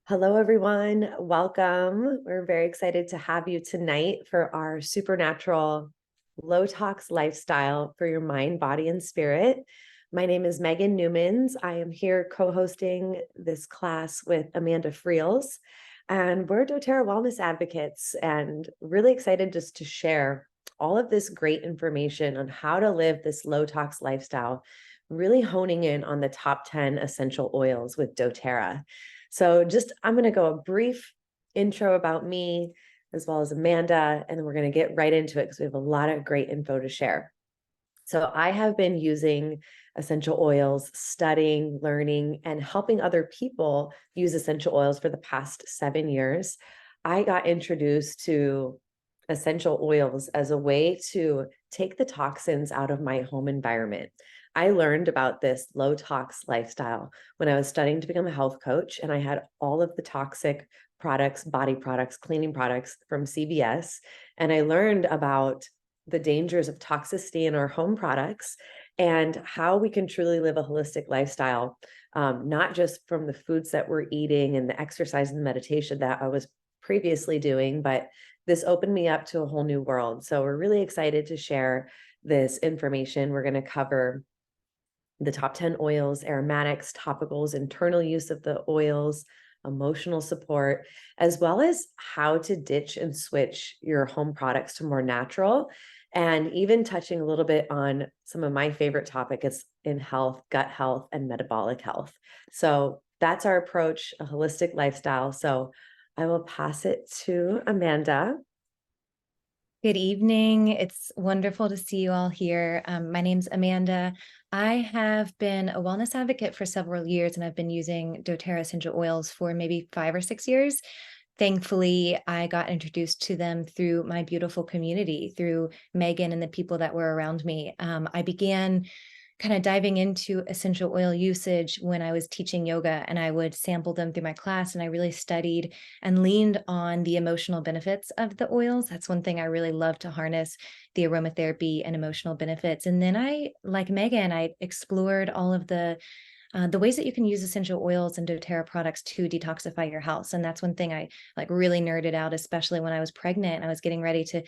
Hello, everyone. Welcome. We're very excited to have you tonight for our supernatural low tox lifestyle for your mind, body, and spirit. My name is Megan Newmans. I am here co-hosting this class with Amanda Friels, and we're doTERRA wellness advocates and really excited just to share all of this great information on how to live this low tox lifestyle, really honing in on the top 10 essential oils with doTERRA. So I'm going to go a brief intro about me as well as Amanda, and then we're going to get right into it because we have a lot of great info to share. So I have been using essential oils, studying, learning, and helping other people use essential oils for the past 7 years. I got introduced to essential oils as a way to take the toxins out of my home environment. I learned about this low tox lifestyle when I was studying to become a health coach, and I had all of the toxic products, body products, cleaning products from CVS. And I learned about the dangers of toxicity in our home products and how we can truly live a holistic lifestyle, not just from the foods that we're eating and the exercise and the meditation that I was previously doing, but this opened me up to a whole new world. So we're really excited to share this information. We're going to cover the top 10 oils, aromatics, topicals, internal use of the oils, emotional support, as well as how to ditch and switch your home products to more natural, and even touching a little bit on some of my favorite topics in health, gut health, and metabolic health. So that's our approach, a holistic lifestyle. So I will pass it to Amanda. Good evening. It's wonderful to see you all here. My name's Amanda. I have been a wellness advocate for several years, and I've been using doTERRA essential oils for maybe 5 or 6 years. Thankfully, I got introduced to them through my beautiful community, through Megan and the people that were around me. I began kind of diving into essential oil usage when I was teaching yoga, and I would sample them through my class, and I really studied and leaned on the emotional benefits of the oils. That's one thing I really love to harness, the aromatherapy and emotional benefits. And then like Megan, I explored all of the ways that you can use essential oils and doTERRA products to detoxify your house. And that's one thing I like really nerded out, especially when I was pregnant and I was getting ready to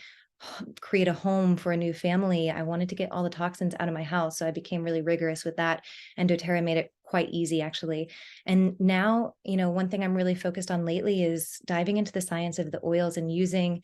create a home for a new family. I wanted to get all the toxins out of my house. So I became really rigorous with that. And doTERRA made it quite easy, actually. And now, one thing I'm really focused on lately is diving into the science of the oils and using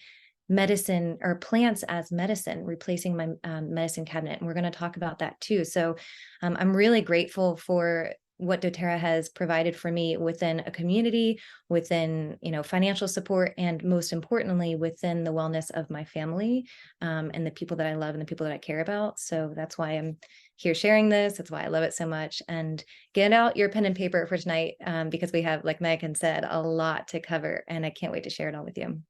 medicine or plants as medicine, replacing my medicine cabinet. And we're going to talk about that too. So I'm really grateful for what doTERRA has provided for me within a community, within, financial support, and most importantly, within the wellness of my family, and the people that I love and the people that I care about. So that's why I'm here sharing this. That's why I love it so much. And get out your pen and paper for tonight, because we have, like Megan said, a lot to cover, and I can't wait to share it all with you.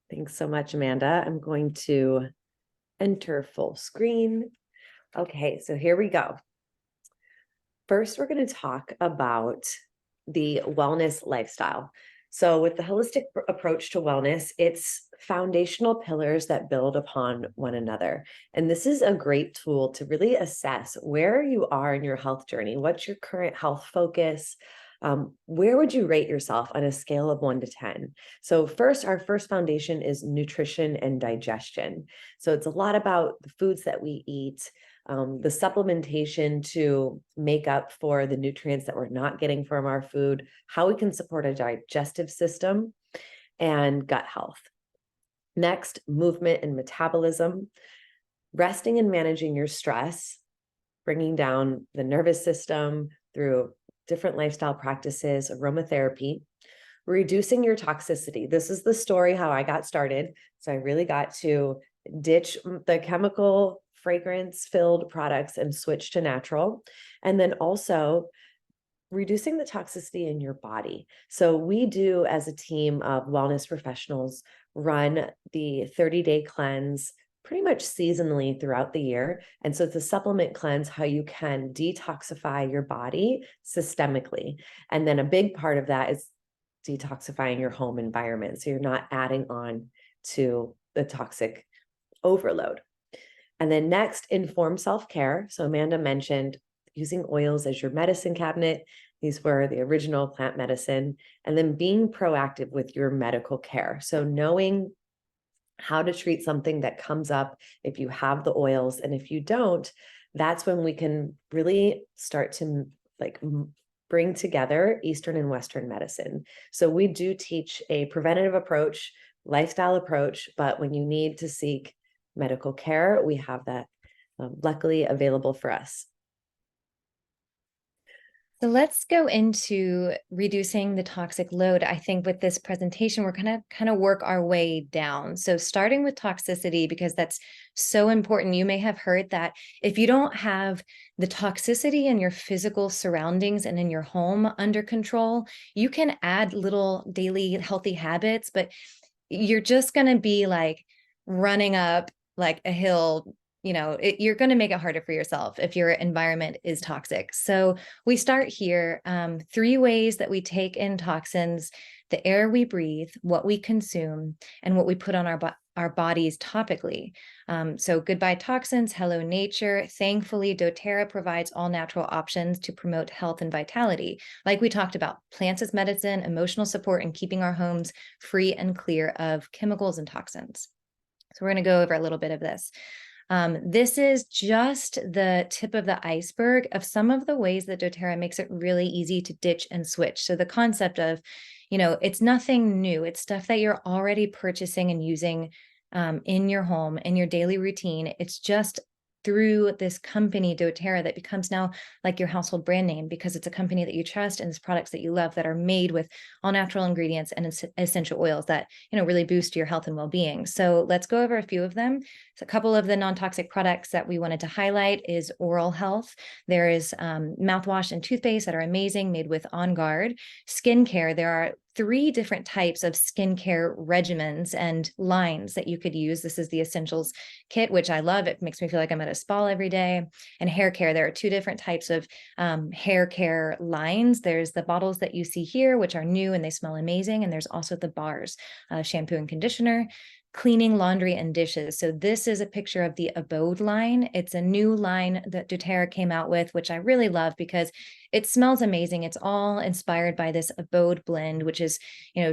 Thanks so much, Amanda. I'm going to enter full screen. Okay, so here we go. First, we're going to talk about the wellness lifestyle. So with the holistic approach to wellness, it's foundational pillars that build upon one another. And this is a great tool to really assess where you are in your health journey. What's your current health focus? Where would you rate yourself on a scale of 1 to 10? So first, our first foundation is nutrition and digestion. So it's a lot about the foods that we eat, the supplementation to make up for the nutrients that we're not getting from our food, how we can support a digestive system, and gut health. Next, movement and metabolism, resting and managing your stress, bringing down the nervous system through different lifestyle practices, aromatherapy, reducing your toxicity. This is the story how I got started. So I really got to ditch the chemical fragrance filled products and switch to natural. And then also reducing the toxicity in your body. So we do, as a team of wellness professionals, run the 30-day cleanse pretty much seasonally throughout the year. And so it's a supplement cleanse, how you can detoxify your body systemically. And then a big part of that is detoxifying your home environment. So you're not adding on to the toxic overload. And then next, informed self-care. So Amanda mentioned using oils as your medicine cabinet. These were the original plant medicine. And then being proactive with your medical care. So knowing how to treat something that comes up if you have the oils, and if you don't, that's when we can really start to like bring together Eastern and Western medicine. So we do teach a preventative approach, lifestyle approach, but when you need to seek medical care, we have that luckily available for us. So let's go into reducing the toxic load. I think with this presentation, we're gonna kind of work our way down. So starting with toxicity, because that's so important. You may have heard that if you don't have the toxicity in your physical surroundings and in your home under control, you can add little daily healthy habits, but you're just gonna be like running up like a hill. You're going to make it harder for yourself if your environment is toxic. So we start here. 3 ways that we take in toxins: the air we breathe, what we consume, and what we put on our bodies topically. So goodbye toxins, hello nature. Thankfully, doTERRA provides all natural options to promote health and vitality. Like we talked about, plants as medicine, emotional support, and keeping our homes free and clear of chemicals and toxins. So we're going to go over a little bit of this. This is just the tip of the iceberg of some of the ways that doTERRA makes it really easy to ditch and switch. So the concept of, it's nothing new. It's stuff that you're already purchasing and using in your home, in your daily routine. It's just through this company, doTERRA, that becomes now like your household brand name, because it's a company that you trust and it's products that you love that are made with all natural ingredients and essential oils that, really boost your health and well-being. So let's go over a few of them. So a couple of the non-toxic products that we wanted to highlight is oral health. There is mouthwash and toothpaste that are amazing, made with On Guard. Skincare, there are 3 different types of skincare regimens and lines that you could use. This is the Essentials kit, which I love. It makes me feel like I'm at a spa every day. And hair care, there are 2 different types of hair care lines. There's the bottles that you see here, which are new and they smell amazing. And there's also the bars, shampoo and conditioner. Cleaning, laundry, and dishes. So this is a picture of the Abode line. It's a new line that doTERRA came out with, which I really love because it smells amazing. It's all inspired by this Abode blend, which is,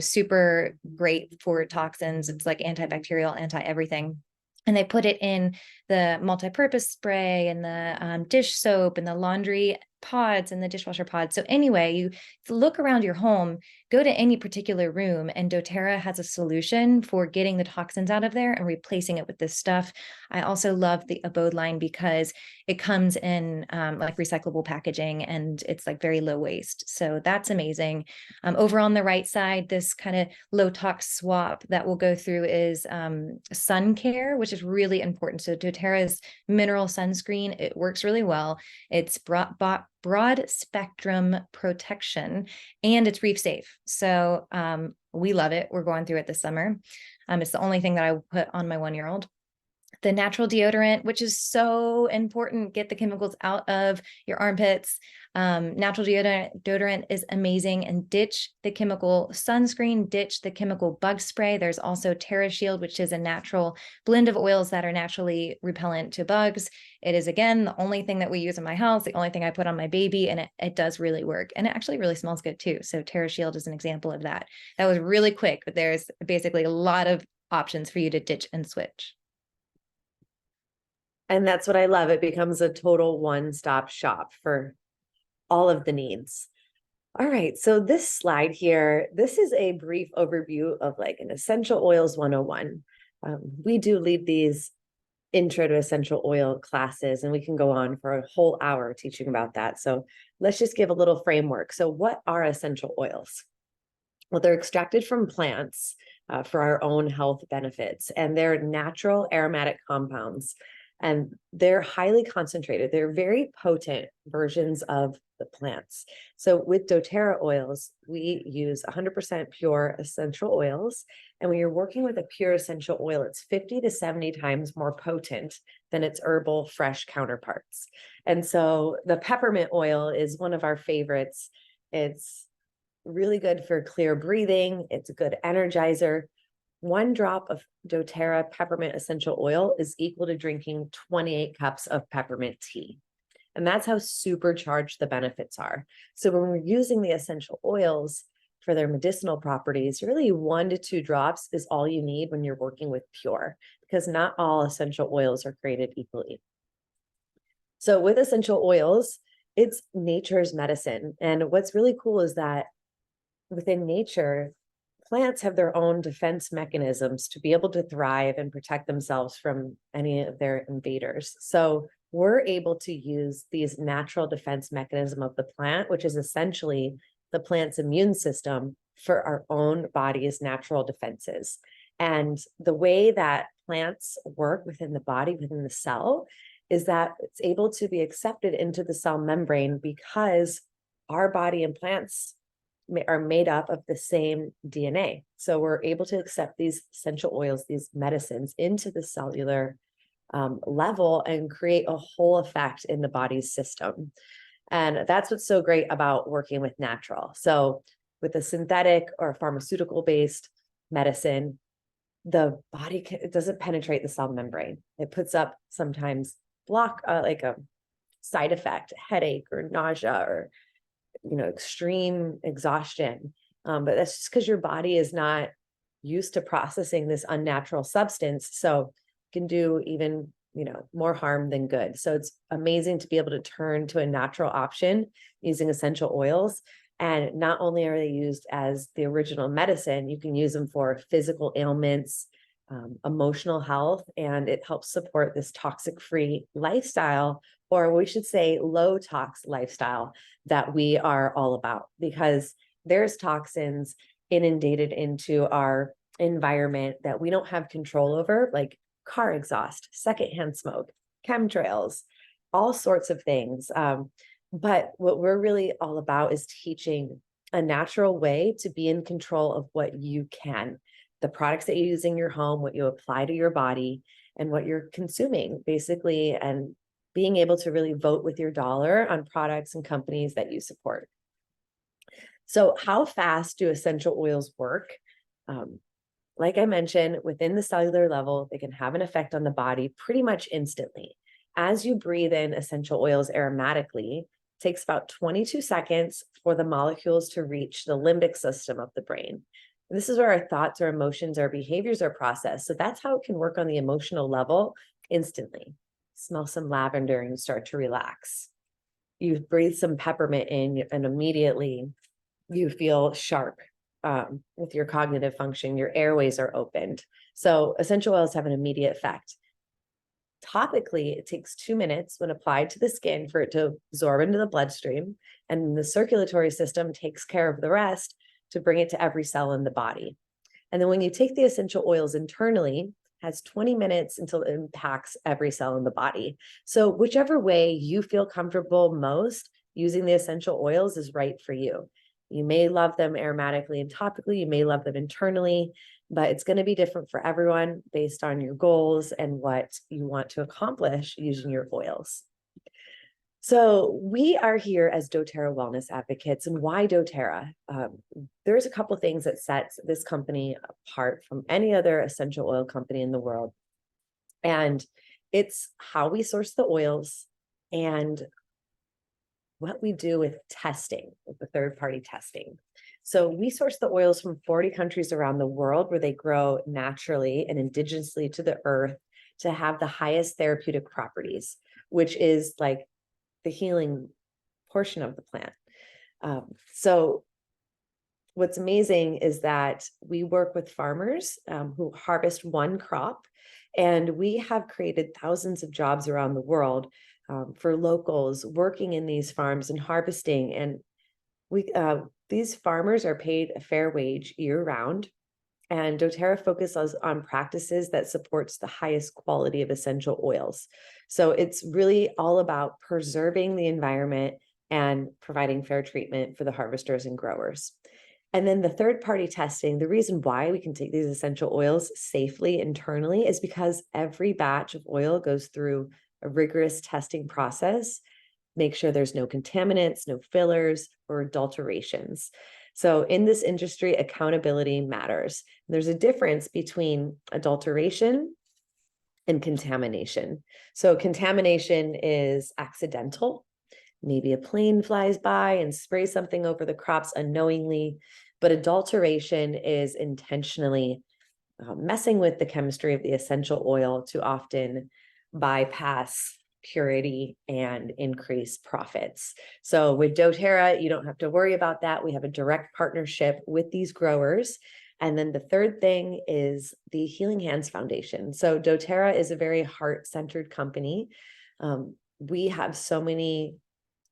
super great for toxins. It's like antibacterial, anti-everything. And they put it in the multi-purpose spray and the dish soap and the laundry pods and the dishwasher pods. So anyway, you look around your home, go to any particular room, and doTERRA has a solution for getting the toxins out of there and replacing it with this stuff. I also love the Abode line because it comes in like recyclable packaging and it's like very low waste. So that's amazing. Over on the right side, this kind of low tox swap that we'll go through is sun care, which is really important. So doTERRA's mineral sunscreen, it works really well. It's broad spectrum protection and it's reef safe. So we love it. We're going through it this summer. It's the only thing that I put on my 1-year-old. The natural deodorant, which is so important, get the chemicals out of your armpits. Natural deodorant is amazing, and ditch the chemical sunscreen, ditch the chemical bug spray. There's also TerraShield, which is a natural blend of oils that are naturally repellent to bugs. It is, again, the only thing that we use in my house, the only thing I put on my baby, and it does really work. And it actually really smells good too. So TerraShield is an example of that. That was really quick, but there's basically a lot of options for you to ditch and switch. And that's what I love. It becomes a total one-stop shop for all of the needs. All right, so this slide here, this is a brief overview of like an essential oils 101. We do lead these intro to essential oil classes, and we can go on for a whole hour teaching about that. So let's just give a little framework. So what are essential oils? Well, they're extracted from plants for our own health benefits, and they're natural aromatic compounds. And they're highly concentrated. They're very potent versions of the plants. So with doTERRA oils, we use 100% pure essential oils. And when you're working with a pure essential oil, it's 50 to 70 times more potent than its herbal fresh counterparts. And so the peppermint oil is one of our favorites. It's really good for clear breathing. It's a good energizer. 1 drop of doTERRA peppermint essential oil is equal to drinking 28 cups of peppermint tea. And that's how supercharged the benefits are. So when we're using the essential oils for their medicinal properties, really 1 to 2 drops is all you need when you're working with pure, because not all essential oils are created equally. So with essential oils, it's nature's medicine. And what's really cool is that within nature, plants have their own defense mechanisms to be able to thrive and protect themselves from any of their invaders. So we're able to use these natural defense mechanism of the plant, which is essentially the plant's immune system for our own body's natural defenses. And the way that plants work within the body, within the cell, is that it's able to be accepted into the cell membrane because our body and plants are made up of the same DNA. So we're able to accept these essential oils, these medicines into the cellular level and create a whole effect in the body's system. And that's what's so great about working with natural. So with a synthetic or pharmaceutical based medicine, the body it doesn't penetrate the cell membrane. It puts up sometimes block like a side effect, headache or nausea or extreme exhaustion. But that's just because your body is not used to processing this unnatural substance. So it can do even, more harm than good. So it's amazing to be able to turn to a natural option using essential oils. And not only are they used as the original medicine, you can use them for physical ailments, emotional health, and it helps support this toxic-free lifestyle, or we should say low tox lifestyle that we are all about, because there's toxins inundated into our environment that we don't have control over, like car exhaust, secondhand smoke, chemtrails, all sorts of things. But what we're really all about is teaching a natural way to be in control of what you can, the products that you use in your home, what you apply to your body, and what you're consuming, basically, and being able to really vote with your dollar on products and companies that you support. So how fast do essential oils work? Like I mentioned, within the cellular level, they can have an effect on the body pretty much instantly. As you breathe in essential oils aromatically, it takes about 22 seconds for the molecules to reach the limbic system of the brain. And this is where our thoughts, our emotions, our behaviors are processed. So that's how it can work on the emotional level instantly. Smell some lavender and you start to relax. You breathe some peppermint in and immediately you feel sharp with your cognitive function. Your airways are opened. So essential oils have an immediate effect. Topically, it takes 2 minutes when applied to the skin for it to absorb into the bloodstream, and the circulatory system takes care of the rest to bring it to every cell in the body. And then when you take the essential oils internally, it has 20 minutes until it impacts every cell in the body. So whichever way you feel comfortable most using the essential oils is right for you. You may love them aromatically and topically, you may love them internally, but it's going to be different for everyone based on your goals and what you want to accomplish using your oils. So we are here as doTERRA wellness advocates. And why doTERRA? There's a couple of things that sets this company apart from any other essential oil company in the world. And it's how we source the oils and what we do with testing, with the third-party testing. So we source the oils from 40 countries around the world where they grow naturally and indigenously to the earth to have the highest therapeutic properties, which is like the healing portion of the plant. So what's amazing is that we work with farmers who harvest one crop, and we have created thousands of jobs around the world for locals working in these farms and harvesting. And these farmers are paid a fair wage year round. And doTERRA focuses on practices that supports the highest quality of essential oils. So it's really all about preserving the environment and providing fair treatment for the harvesters and growers. And then the third-party testing, the reason why we can take these essential oils safely internally is because every batch of oil goes through a rigorous testing process, make sure there's no contaminants, no fillers, or adulterations. So in this industry, accountability matters. There's a difference between adulteration and contamination. So contamination is accidental. Maybe a plane flies by and sprays something over the crops unknowingly, but adulteration is intentionally messing with the chemistry of the essential oil to often bypass purity and increase profits. So with doTERRA, you don't have to worry about that. We have a direct partnership with these growers. And then the third thing is the Healing Hands Foundation. So doTERRA is a very heart-centered company. We have so many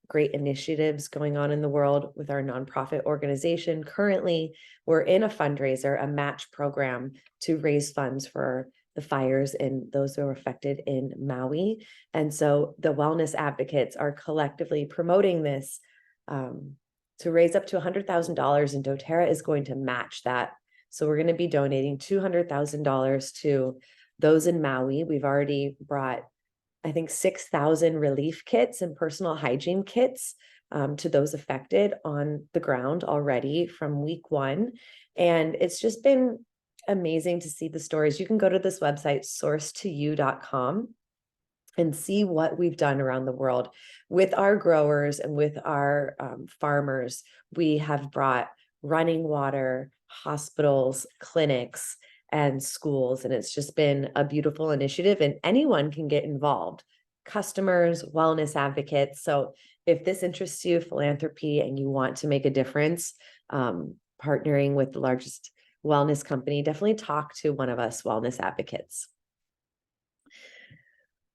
great initiatives going on in the world with our nonprofit organization. Currently, we're in a fundraiser, a match program to raise funds for the fires and those who are affected in Maui. And so the wellness advocates are collectively promoting this to raise up to $100,000, and doTERRA is going to match that. So we're going to be donating $200,000 to those in Maui. We've already brought, I think, 6,000 relief kits and personal hygiene kits to those affected on the ground already from week 1. And it's just been amazing to see the stories. You can go to this website, source2you.com, and see what we've done around the world with our growers and with our farmers. We have brought running water, hospitals, clinics, and schools. And it's just been a beautiful initiative, and anyone can get involved. Customers, wellness advocates. So if this interests you, philanthropy, and you want to make a difference, partnering with the largest wellness company, definitely talk to one of us wellness advocates.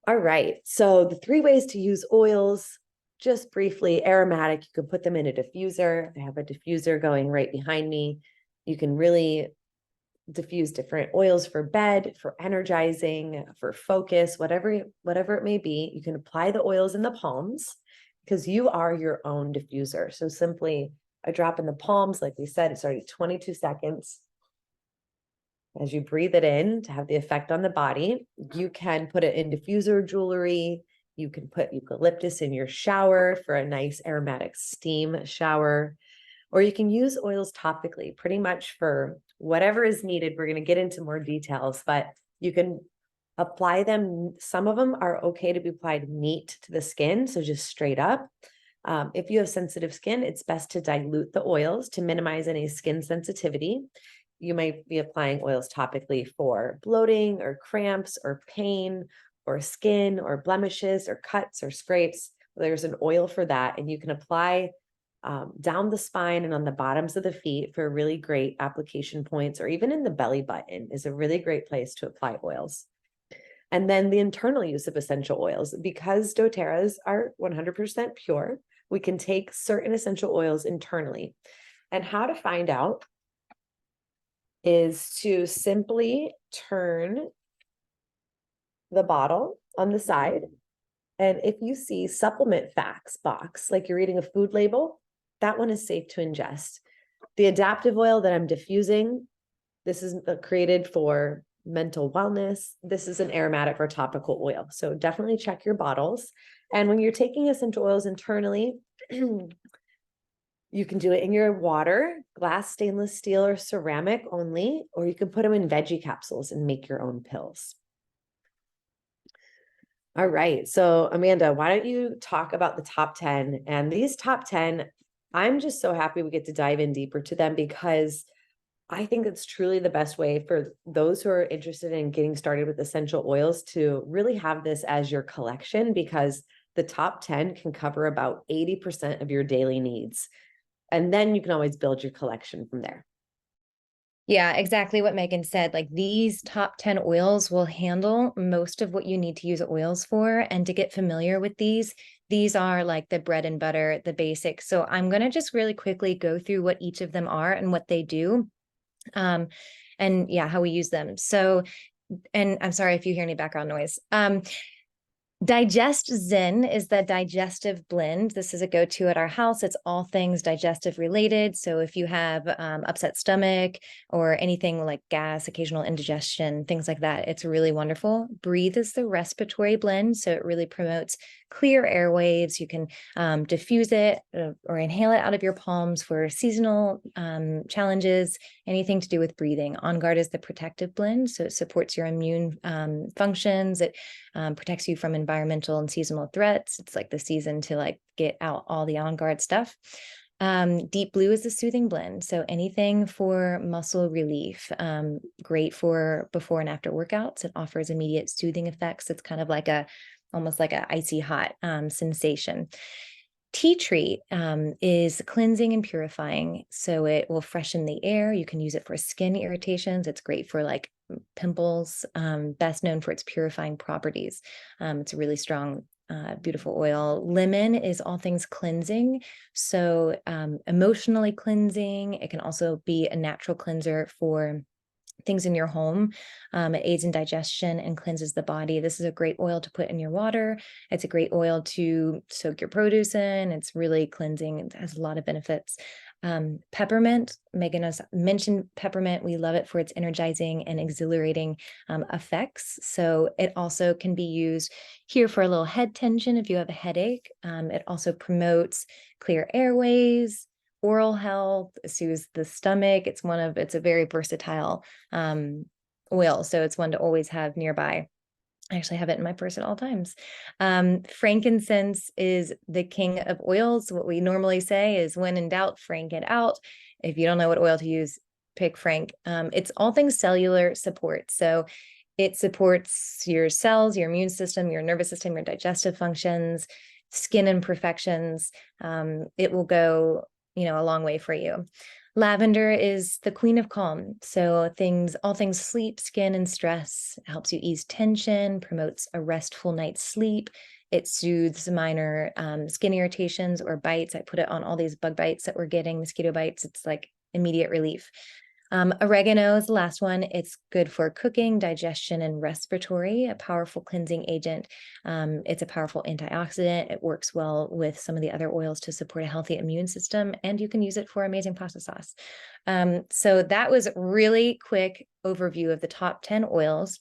All right. So the 3 ways to use oils, just briefly: aromatic, you can put them in a diffuser. I have a diffuser going right behind me. You can really diffuse different oils for bed, for energizing, for focus, whatever it may be. You can apply the oils in the palms because you are your own diffuser. So simply a drop in the palms, like we said, it's already 22 seconds. As you breathe it in to have the effect on the body, you can put it in diffuser jewelry. You can put eucalyptus in your shower for a nice aromatic steam shower, or you can use oils topically, pretty much for whatever is needed. We're going to get into more details, but you can apply them. Some of them are okay to be applied neat to the skin, so just straight up. If you have sensitive skin, it's best to dilute the oils to minimize any skin sensitivity. You might be applying oils topically for bloating or cramps or pain or skin or blemishes or cuts or scrapes. There's an oil for that, and you can apply down the spine and on the bottoms of the feet for really great application points, or even in the belly button is a really great place to apply oils. And then the internal use of essential oils, because doTERRAs are 100% pure, we can take certain essential oils internally. And how to find out is to simply turn the bottle on the side. And if you see supplement facts box, like you're reading a food label, that one is safe to ingest. The adaptive oil that I'm diffusing, this is created for mental wellness. This is an aromatic or topical oil. So definitely check your bottles. And when you're taking essential oils internally, you can do it in your water, glass, stainless steel, or ceramic only, or you can put them in veggie capsules and make your own pills. All right. So Amanda, why don't you talk about the top 10? And these top 10, I'm just so happy we get to dive in deeper to them, because I think it's truly the best way for those who are interested in getting started with essential oils to really have this as your collection, because the top 10 can cover about 80% of your daily needs. And then you can always build your collection from there. Yeah, exactly what Megan said. Like, these top 10 oils will handle most of what you need to use oils for. And to get familiar with these are like the bread and butter, the basics. So I'm going to just really quickly go through what each of them are and what they do. And yeah, how we use them. So, and I'm sorry if you hear any background noise. Digest Zen is the digestive blend. This is a go-to at our house. It's all things digestive related. So if you have upset stomach or anything like gas, occasional indigestion, things like that, it's really wonderful. Breathe is the respiratory blend. So it really promotes clear airwaves. You can diffuse it or inhale it out of your palms for seasonal challenges, anything to do with breathing. On Guard is the protective blend. So it supports your immune functions. It protects you from environmental and seasonal threats. It's like the season to like get out all the On Guard stuff. Deep Blue is the soothing blend. So anything for muscle relief, great for before and after workouts. It offers immediate soothing effects. It's kind of like almost like a icy hot sensation. Tea tree is cleansing and purifying. So it will freshen the air. You can use it for skin irritations. It's great for like pimples, best known for its purifying properties. It's a really strong, beautiful oil. Lemon is all things cleansing. So emotionally cleansing. It can also be a natural cleanser for things in your home. It aids in digestion and cleanses the body. This is a great oil to put in your water. It's a great oil to soak your produce in. It's really cleansing. It has a lot of benefits. Peppermint, Megan has mentioned peppermint. We love it for its energizing and exhilarating effects. So it also can be used here for a little head tension if you have a headache. It also promotes clear airways, oral health, soothes the stomach. It's a very versatile oil. So it's one to always have nearby. I actually have it in my purse at all times. Frankincense is the king of oils. What we normally say is when in doubt, frank it out. If you don't know what oil to use, pick frank. It's all things cellular support. So it supports your cells, your immune system, your nervous system, your digestive functions, skin imperfections. It will go a long way for you. Lavender is the queen of calm. So all things sleep, skin, and stress. It helps you ease tension, promotes a restful night's sleep. It soothes minor skin irritations or bites. I put it on all these bug bites that we're getting, mosquito bites. It's like immediate relief. Oregano is the last one. It's good for cooking, digestion, and respiratory, a powerful cleansing agent. It's a powerful antioxidant. It works well with some of the other oils to support a healthy immune system, and you can use it for amazing pasta sauce. So that was really quick overview of the top 10 oils.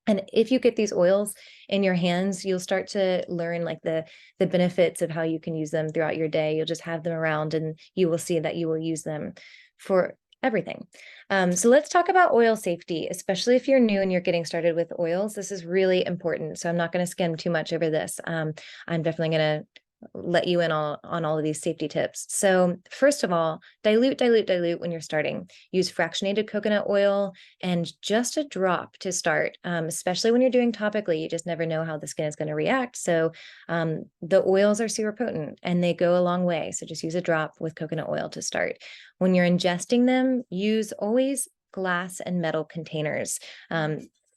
And if you get these oils in your hands, you'll start to learn like the benefits of how you can use them throughout your day. You'll just have them around and you will see that you will use them for everything. So let's talk about oil safety, especially if you're new and you're getting started with oils. This is really important. So I'm not going to skim too much over this. I'm definitely going to let you in on all of these safety tips. So first of all, dilute when you're starting. Use fractionated coconut oil and just a drop to start, especially when you're doing topically. You just never know how the skin is going to react. So the oils are super potent and they go a long way. So just use a drop with coconut oil to start. When you're ingesting them, use always glass and metal containers.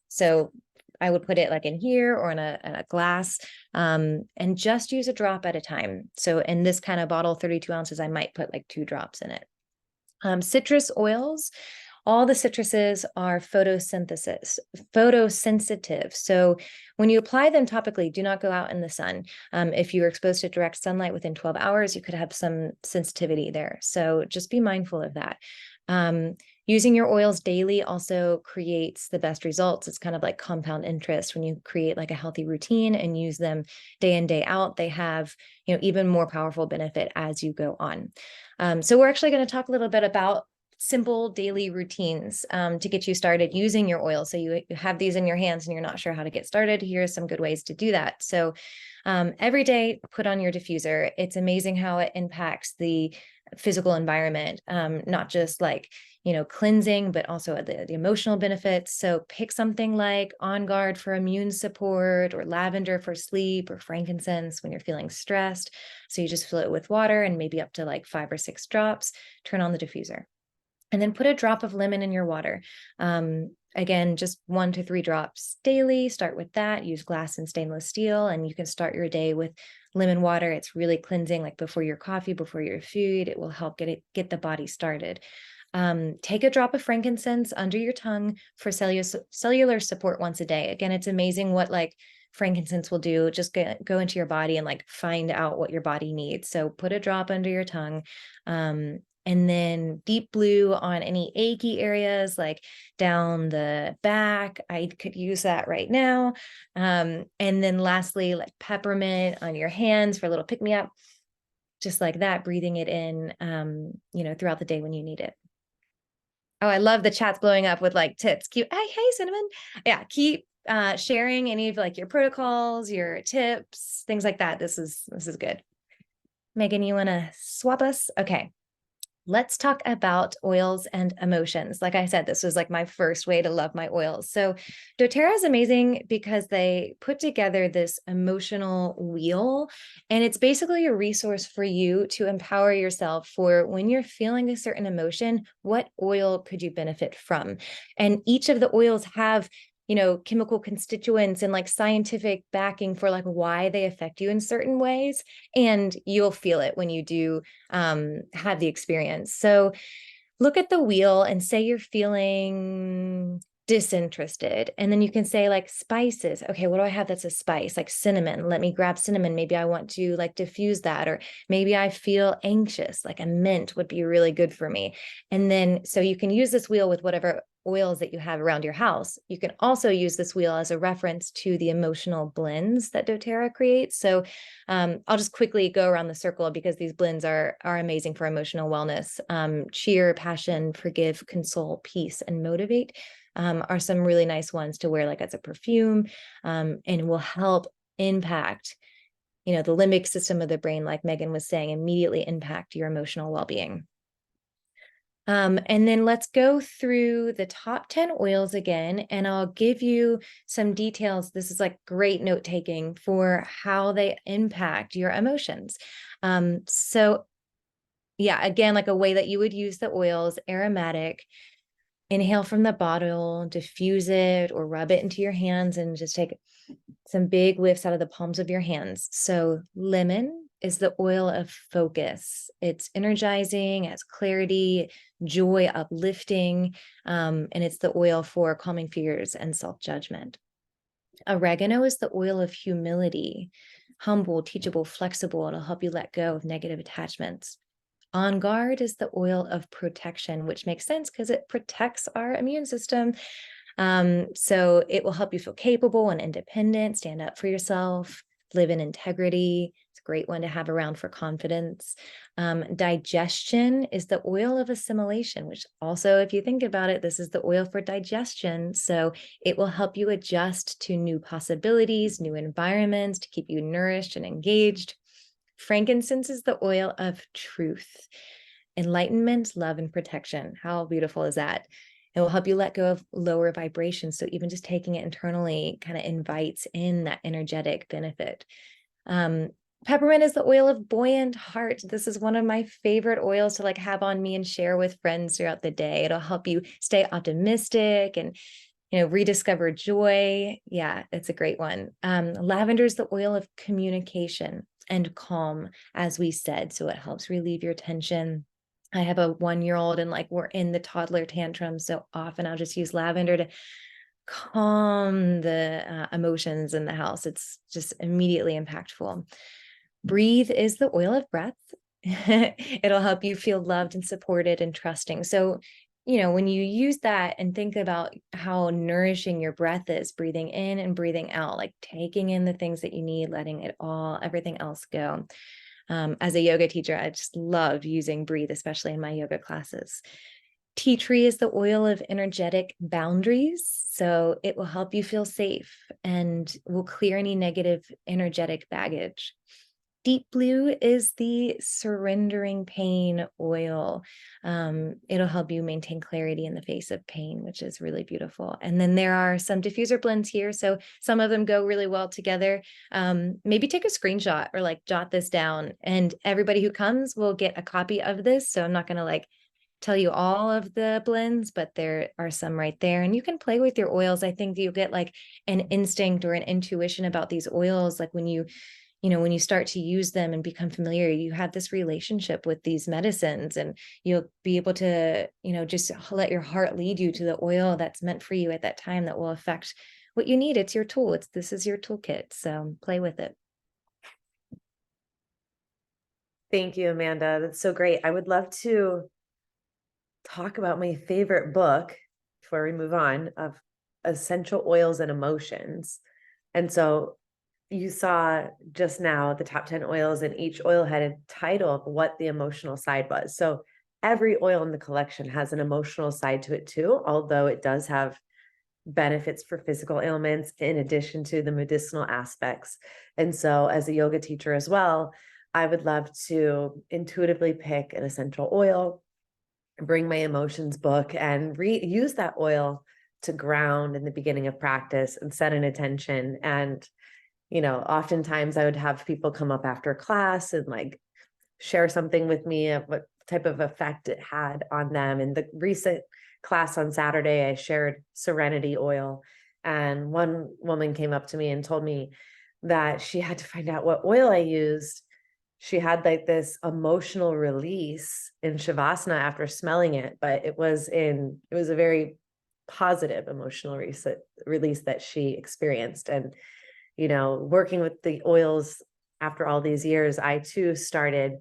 So I would put it like in here or in a glass, and just use a drop at a time. So in this kind of bottle, 32 ounces, I might put like 2 drops in it. Citrus oils, all the citruses are photosensitive. So when you apply them topically, do not go out in the sun. If you are exposed to direct sunlight within 12 hours, you could have some sensitivity there. So just be mindful of that. Using your oils daily also creates the best results. It's kind of like compound interest. When you create like a healthy routine and use them day in, day out, they have, even more powerful benefit as you go on. So we're actually going to talk a little bit about simple daily routines to get you started using your oil. So you have these in your hands and you're not sure how to get started. Here are some good ways to do that. So every day, put on your diffuser. It's amazing how it impacts the physical environment, not just like, cleansing, but also the emotional benefits. So pick something like On Guard for immune support, or lavender for sleep, or frankincense when you're feeling stressed. So you just fill it with water and maybe up to like 5 or 6 drops, turn on the diffuser. And then put a drop of lemon in your water. Again, just 1 to 3 drops daily. Start with that. Use glass and stainless steel, and you can start your day with lemon water. It's really cleansing, like before your coffee, before your food. It will help get the body started. Take a drop of frankincense under your tongue for cellular support once a day. Again, it's amazing what like frankincense will do. Just go into your body and like find out what your body needs. So put a drop under your tongue. And then deep blue on any achy areas, like down the back. I could use that right now. And then lastly, like peppermint on your hands for a little pick-me-up, just like that, breathing it in, throughout the day when you need it. Oh, I love the chats blowing up with like tips. Keep, hey, Cinnamon. Yeah, keep sharing any of like your protocols, your tips, things like that. This is good. Megan, you want to swap us? Okay. Let's talk about oils and emotions. Like I said, this was like my first way to love my oils. So doTERRA is amazing because they put together this emotional wheel, and it's basically a resource for you to empower yourself for when you're feeling a certain emotion, what oil could you benefit from? And each of the oils have chemical constituents and like scientific backing for like why they affect you in certain ways. And you'll feel it when you do have the experience. So look at the wheel and say you're feeling disinterested. And then you can say like spices. Okay, what do I have that's a spice? Like cinnamon. Let me grab cinnamon. Maybe I want to like diffuse that. Or maybe I feel anxious, like a mint would be really good for me. And then so you can use this wheel with whatever oils that you have around your house. You can also use this wheel as a reference to the emotional blends that doTERRA creates. So I'll just quickly go around the circle because these blends are amazing for emotional wellness. Cheer, passion, forgive, console, peace, and motivate are some really nice ones to wear like as a perfume, and will help impact, the limbic system of the brain, like Megan was saying, immediately impact your emotional well-being. And then let's go through the top 10 oils again, and I'll give you some details. This is like great note taking for how they impact your emotions. So yeah, again, like a way that you would use the oils: aromatic, inhale from the bottle, diffuse it or rub it into your hands, and just take some big whiffs out of the palms of your hands. So lemon is the oil of focus. It's energizing, has clarity, joy, uplifting, and it's the oil for calming fears and self-judgment. Oregano is the oil of humility, humble, teachable, flexible. It'll help you let go of negative attachments. On Guard is the oil of protection, which makes sense because it protects our immune system. So it will help you feel capable and independent, stand up for yourself, live in integrity. It's a great one to have around for confidence. Digestion is the oil of assimilation, which also, if you think about it, this is the oil for digestion. So it will help you adjust to new possibilities, new environments, to keep you nourished and engaged. Frankincense is the oil of truth, enlightenment, love, and protection. How beautiful is that? It will help you let go of lower vibrations. So even just taking it internally kind of invites in that energetic benefit. Peppermint is the oil of buoyant heart. This is one of my favorite oils to like have on me and share with friends throughout the day. It'll help you stay optimistic and rediscover joy. Yeah, it's a great one. Lavender is the oil of communication and calm, as we said. So it helps relieve your tension. I have a 1-year-old and like we're in the toddler tantrum. So often I'll just use lavender to calm the emotions in the house. It's just immediately impactful. Breathe is the oil of breath. It'll help you feel loved and supported and trusting. So when you use that and think about how nourishing your breath is, breathing in and breathing out, like taking in the things that you need, letting everything else go. As a yoga teacher, I just love using Breathe, especially in my yoga classes. Tea tree is the oil of energetic boundaries. So it will help you feel safe and will clear any negative energetic baggage. Deep blue is the surrendering pain oil. It'll help you maintain clarity in the face of pain, which is really beautiful. And then there are some diffuser blends here. So some of them go really well together. Maybe take a screenshot or like jot this down, and everybody who comes will get a copy of this. So I'm not going to like tell you all of the blends, but there are some right there, and you can play with your oils. I think you'll get like an instinct or an intuition about these oils. Like when you start to use them and become familiar, you have this relationship with these medicines, and you'll be able to, just let your heart lead you to the oil that's meant for you at that time that will affect what you need. It's your tool. This is your toolkit. So play with it. Thank you, Amanda. That's so great. I would love to talk about my favorite book before we move on, of essential oils and emotions. And so you saw just now the top 10 oils, and each oil had a title of what the emotional side was. So every oil in the collection has an emotional side to it too, although it does have benefits for physical ailments in addition to the medicinal aspects. And so as a yoga teacher as well, I would love to intuitively pick an essential oil, bring my emotions book, and use that oil to ground in the beginning of practice and set an intention. And oftentimes I would have people come up after class and like share something with me of what type of effect it had on them. In the recent class on Saturday, I shared serenity oil, and one woman came up to me and told me that she had to find out what oil I used. She had like this emotional release in Shavasana after smelling it, but it was a very positive emotional release that she experienced. And working with the oils after all these years, I too started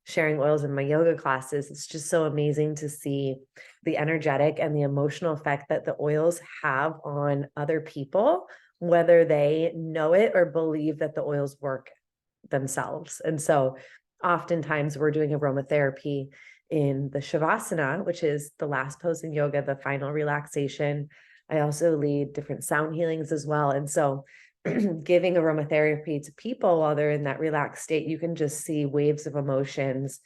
sharing oils in my yoga classes. It's just so amazing to see the energetic and the emotional effect that the oils have on other people, whether they know it or believe that the oils work themselves. And so oftentimes we're doing aromatherapy in the Shavasana, which is the last pose in yoga, the final relaxation. I also lead different sound healings as well. And so giving aromatherapy to people while they're in that relaxed state, you can just see waves of emotions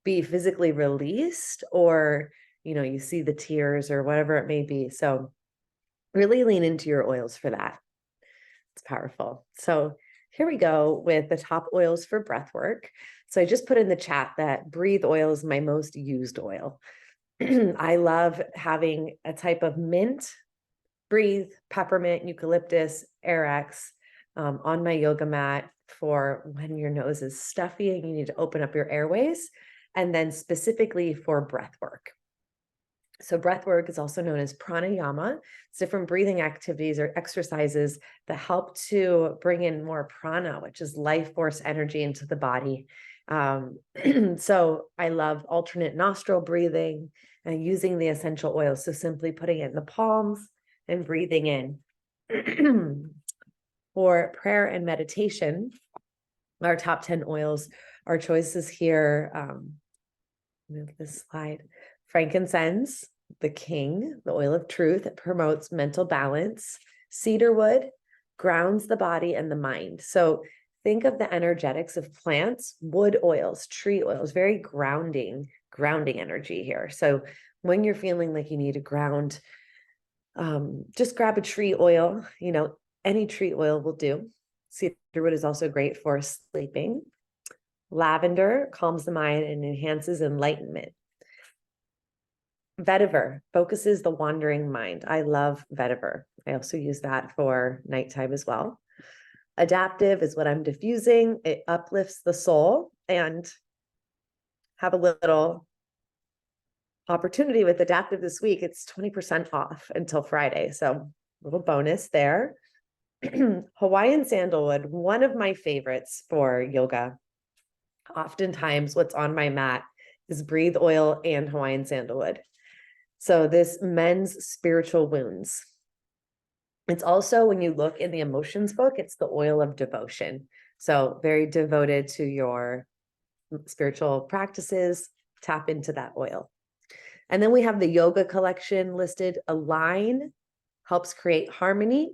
be physically released, or, you see the tears or whatever it may be. So really lean into your oils for that. It's powerful. So here we go with the top oils for breath work. So I just put in the chat that Breathe oil is my most used oil. I love having a type of mint, Breathe, peppermint, eucalyptus, Aerex on my yoga mat for when your nose is stuffy and you need to open up your airways, and then specifically for breath work. So breath work is also known as pranayama. It's different breathing activities or exercises that help to bring in more prana, which is life force energy into the body. So I love alternate nostril breathing and using the essential oils. So simply putting it in the palms and breathing in. For prayer and meditation, our top 10 oils, our choices here, move this slide. Frankincense, the king, the oil of truth. It promotes mental balance. Cedarwood grounds the body and the mind. So think of the energetics of plants, wood oils, tree oils, very grounding energy here. So when you're feeling like you need to ground, just grab a tree oil, any tree oil will do. Cedarwood is also great for sleeping. Lavender calms the mind and enhances enlightenment. Vetiver focuses the wandering mind. I love vetiver. I also use that for nighttime as well. Adaptive is what I'm diffusing. It uplifts the soul, and have a little opportunity with adaptive this week. It's 20% off until Friday. So a little bonus there. Hawaiian sandalwood, one of my favorites for yoga. Oftentimes what's on my mat is Breathe oil and Hawaiian sandalwood. So this mends spiritual wounds. It's also, when you look in the emotions book, it's the oil of devotion. So very devoted to your spiritual practices, tap into that oil. And then we have the yoga collection listed. Align helps create harmony.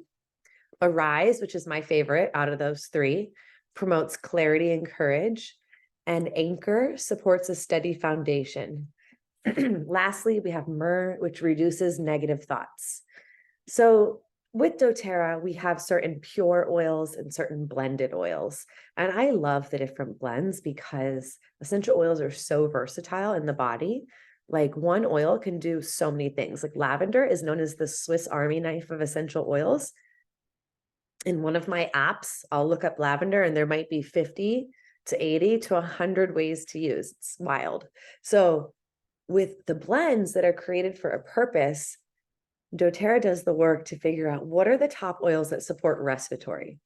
Arise, which is my favorite out of those three, promotes clarity and courage. And Anchor supports a steady foundation. Lastly, we have Myrrh, which reduces negative thoughts. So with doTERRA, we have certain pure oils and certain blended oils. And I love the different blends because essential oils are so versatile in the body. Like one oil can do so many things. Like lavender is known as the Swiss Army knife of essential oils. In one of my apps, I'll look up lavender and there might be 50 to 80 to 100 ways to use. It's wild. So with the blends that are created for a purpose, doTERRA does the work to figure out what are the top oils that support respiratory.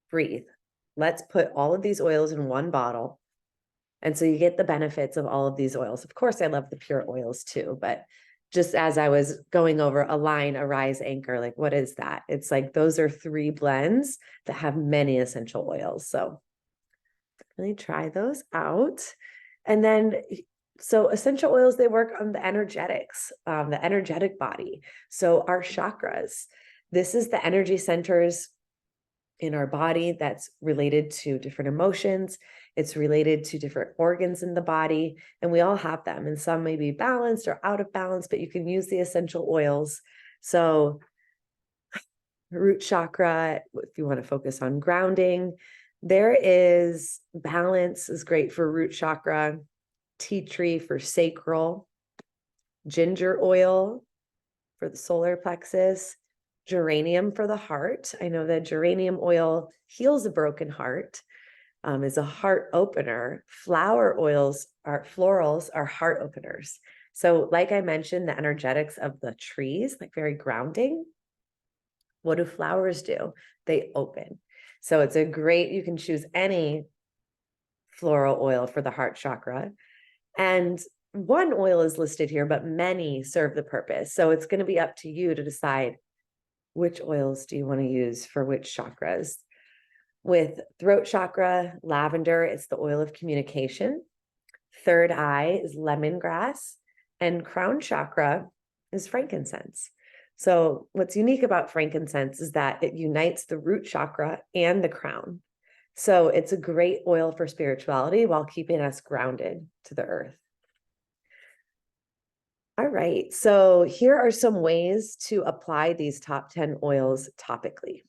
Breathe. Let's put all of these oils in one bottle. And so you get the benefits of all of these oils. Of course, I love the pure oils too, but just as I was going over Align, Arise, Anchor, like what is that? It's like those are 3 blends that have many essential oils. So really try those out. And then, so essential oils, they work on the energetics, the energetic body. So our chakras, this is the energy centers in our body that's related to different emotions. It's related to different organs in the body, and we all have them. And some may be balanced or out of balance, but you can use the essential oils. So root chakra, if you want to focus on grounding, there is balance is great for root chakra, tea tree for sacral, ginger oil for the solar plexus, geranium for the heart. I know that geranium oil heals a broken heart, is a heart opener. Flower oils are florals are heart openers. So like I mentioned, the energetics of the trees, like very grounding. What do flowers do? They open. So it's a great, you can choose any floral oil for the heart chakra. And one oil is listed here, but many serve the purpose. So it's going to be up to you to decide which oils do you want to use for which chakras. With throat chakra, lavender, it's the oil of communication. Third eye is lemongrass, and crown chakra is frankincense. So what's unique about frankincense is that it unites the root chakra and the crown. So it's a great oil for spirituality while keeping us grounded to the earth. All right, so here are some ways to apply these top 10 oils topically.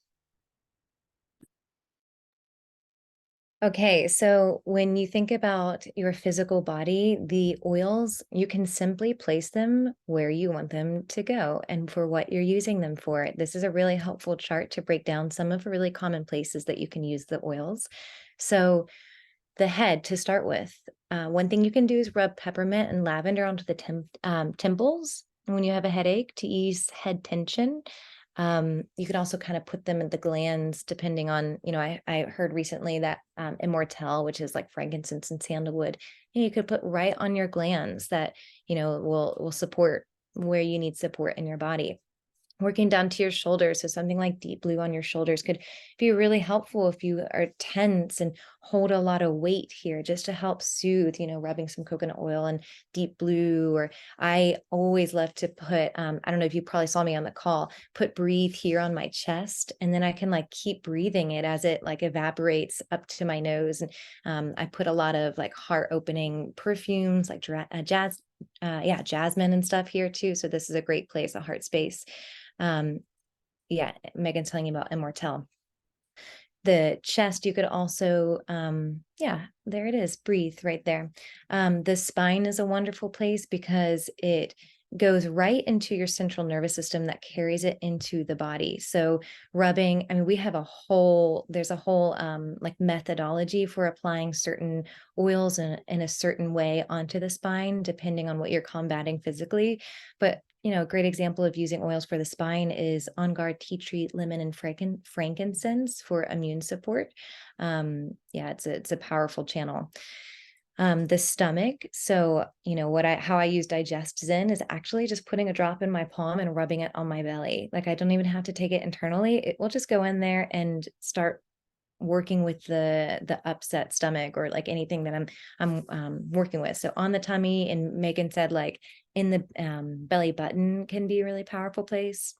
Okay, so when you think about your physical body, the oils, you can simply place them where you want them to go and for what you're using them for. This is a really helpful chart to break down some of the really common places that you can use the oils. So the head to start with, one thing you can do is rub peppermint and lavender onto the temples when you have a headache to ease head tension. You can also kind of put them in the glands, depending on, I heard recently that Immortelle, which is like frankincense and sandalwood, you could put right on your glands that, will support where you need support in your body. Working down to your shoulders. So something like deep blue on your shoulders could be really helpful if you are tense and hold a lot of weight here, just to help soothe, rubbing some coconut oil and deep blue. Or I always love to put, I don't know if you probably saw me on the call, put breathe here on my chest. And then I can like keep breathing it as it like evaporates up to my nose. And I put a lot of like heart opening perfumes like jasmine and stuff here too. So this is a great place, a heart space. Yeah, Megan's telling you about Immortelle. The chest, you could also, yeah, there it is, breathe right there. The spine is a wonderful place because it goes right into your central nervous system that carries it into the body. So rubbing, I mean, there's a whole like methodology for applying certain oils in a certain way onto the spine, depending on what you're combating physically. But a great example of using oils for the spine is On Guard tea tree, lemon, and frankincense for immune support. Yeah, it's a powerful channel. The stomach. So, how I use Digest Zen is actually just putting a drop in my palm and rubbing it on my belly. Like I don't even have to take it internally. It will just go in there and start working with the upset stomach or like anything that I'm working with. So on the tummy, and Megan said like in the belly button can be a really powerful place.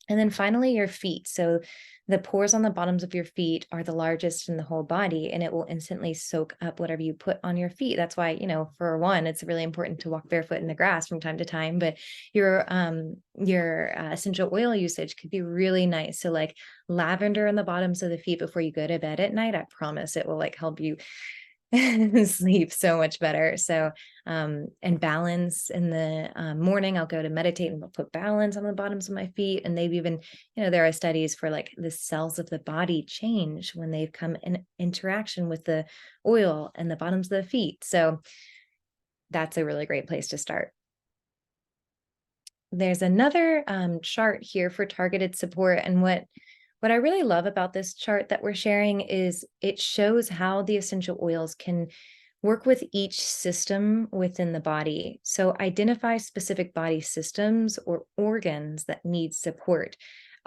And then finally your feet. So the pores on the bottoms of your feet are the largest in the whole body, and it will instantly soak up whatever you put on your feet. That's why, for one, it's really important to walk barefoot in the grass from time to time, but your essential oil usage could be really nice. So like lavender on the bottoms of the feet before you go to bed at night, I promise it will like help you sleep so much better. So, and balance in the morning, I'll go to meditate and I'll put balance on the bottoms of my feet. And they've even, there are studies for like the cells of the body change when they've come in interaction with the oil and the bottoms of the feet. So that's a really great place to start. there's another chart here for targeted support. And what I really love about this chart that we're sharing is it shows how the essential oils can work with each system within the body. So identify specific body systems or organs that need support.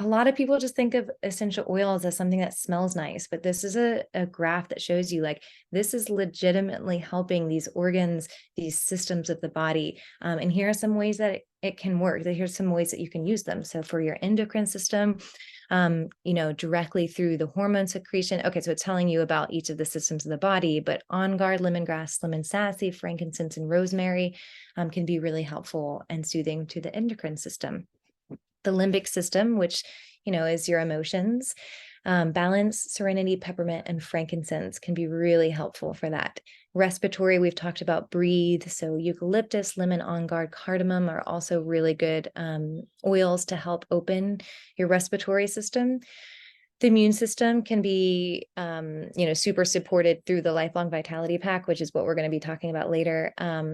A lot of people just think of essential oils as something that smells nice, but this is a graph that shows you like this is legitimately helping these organs, these systems of the body. And here are some ways that it can work. Here's some ways that you can use them. So for your endocrine system, directly through the hormone secretion. Okay, so it's telling you about each of the systems of the body, but On Guard, lemongrass, lemon sassy, frankincense, and rosemary can be really helpful and soothing to the endocrine system. The limbic system, which, is your emotions, balance, serenity, peppermint, and frankincense can be really helpful for that. Respiratory, we've talked about breathe. So eucalyptus, lemon, On Guard, cardamom are also really good oils to help open your respiratory system. The immune system can be, super supported through the Lifelong Vitality Pack, which is what we're going to be talking about later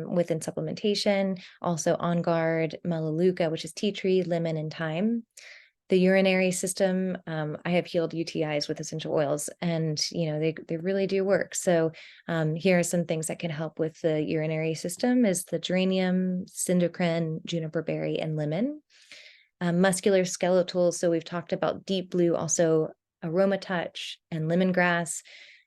within supplementation. Also On Guard, melaleuca, which is tea tree, lemon, and thyme. The urinary system, I have healed UTIs with essential oils, and they really do work. So here are some things that can help with the urinary system: is the geranium, syndocrine, juniper berry, and lemon. Muscular skeletal, so we've talked about deep blue, also aroma touch and lemongrass.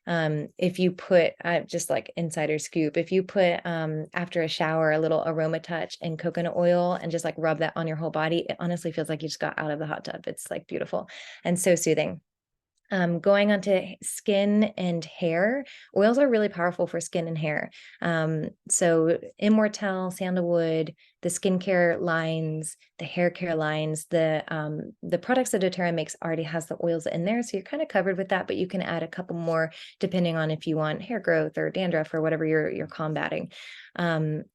If you put, just like insider scoop, if you put after a shower a little aroma touch and coconut oil and just like rub that on your whole body, it honestly feels like you just got out of the hot tub. It's like beautiful and so soothing. Going on to skin and hair, oils are really powerful for skin and hair. So Immortelle, sandalwood, the skincare lines, the hair care lines, the products that doTERRA makes already has the oils in there. So you're kind of covered with that, but you can add a couple more depending on if you want hair growth or dandruff or whatever you're combating.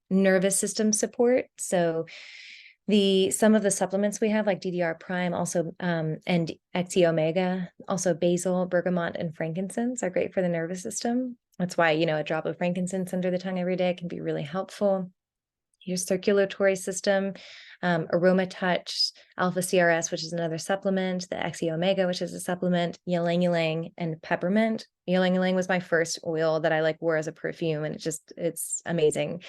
Nervous system support. So some of the supplements we have, like DDR Prime, also and XE Omega, also basil, bergamot, and frankincense are great for the nervous system. That's why a drop of frankincense under the tongue every day can be really helpful. Your circulatory system, aroma touch, alpha CRS, which is another supplement, the XE Omega, which is a supplement, ylang ylang, and peppermint. Ylang ylang was my first oil that I wore as a perfume, and it's amazing.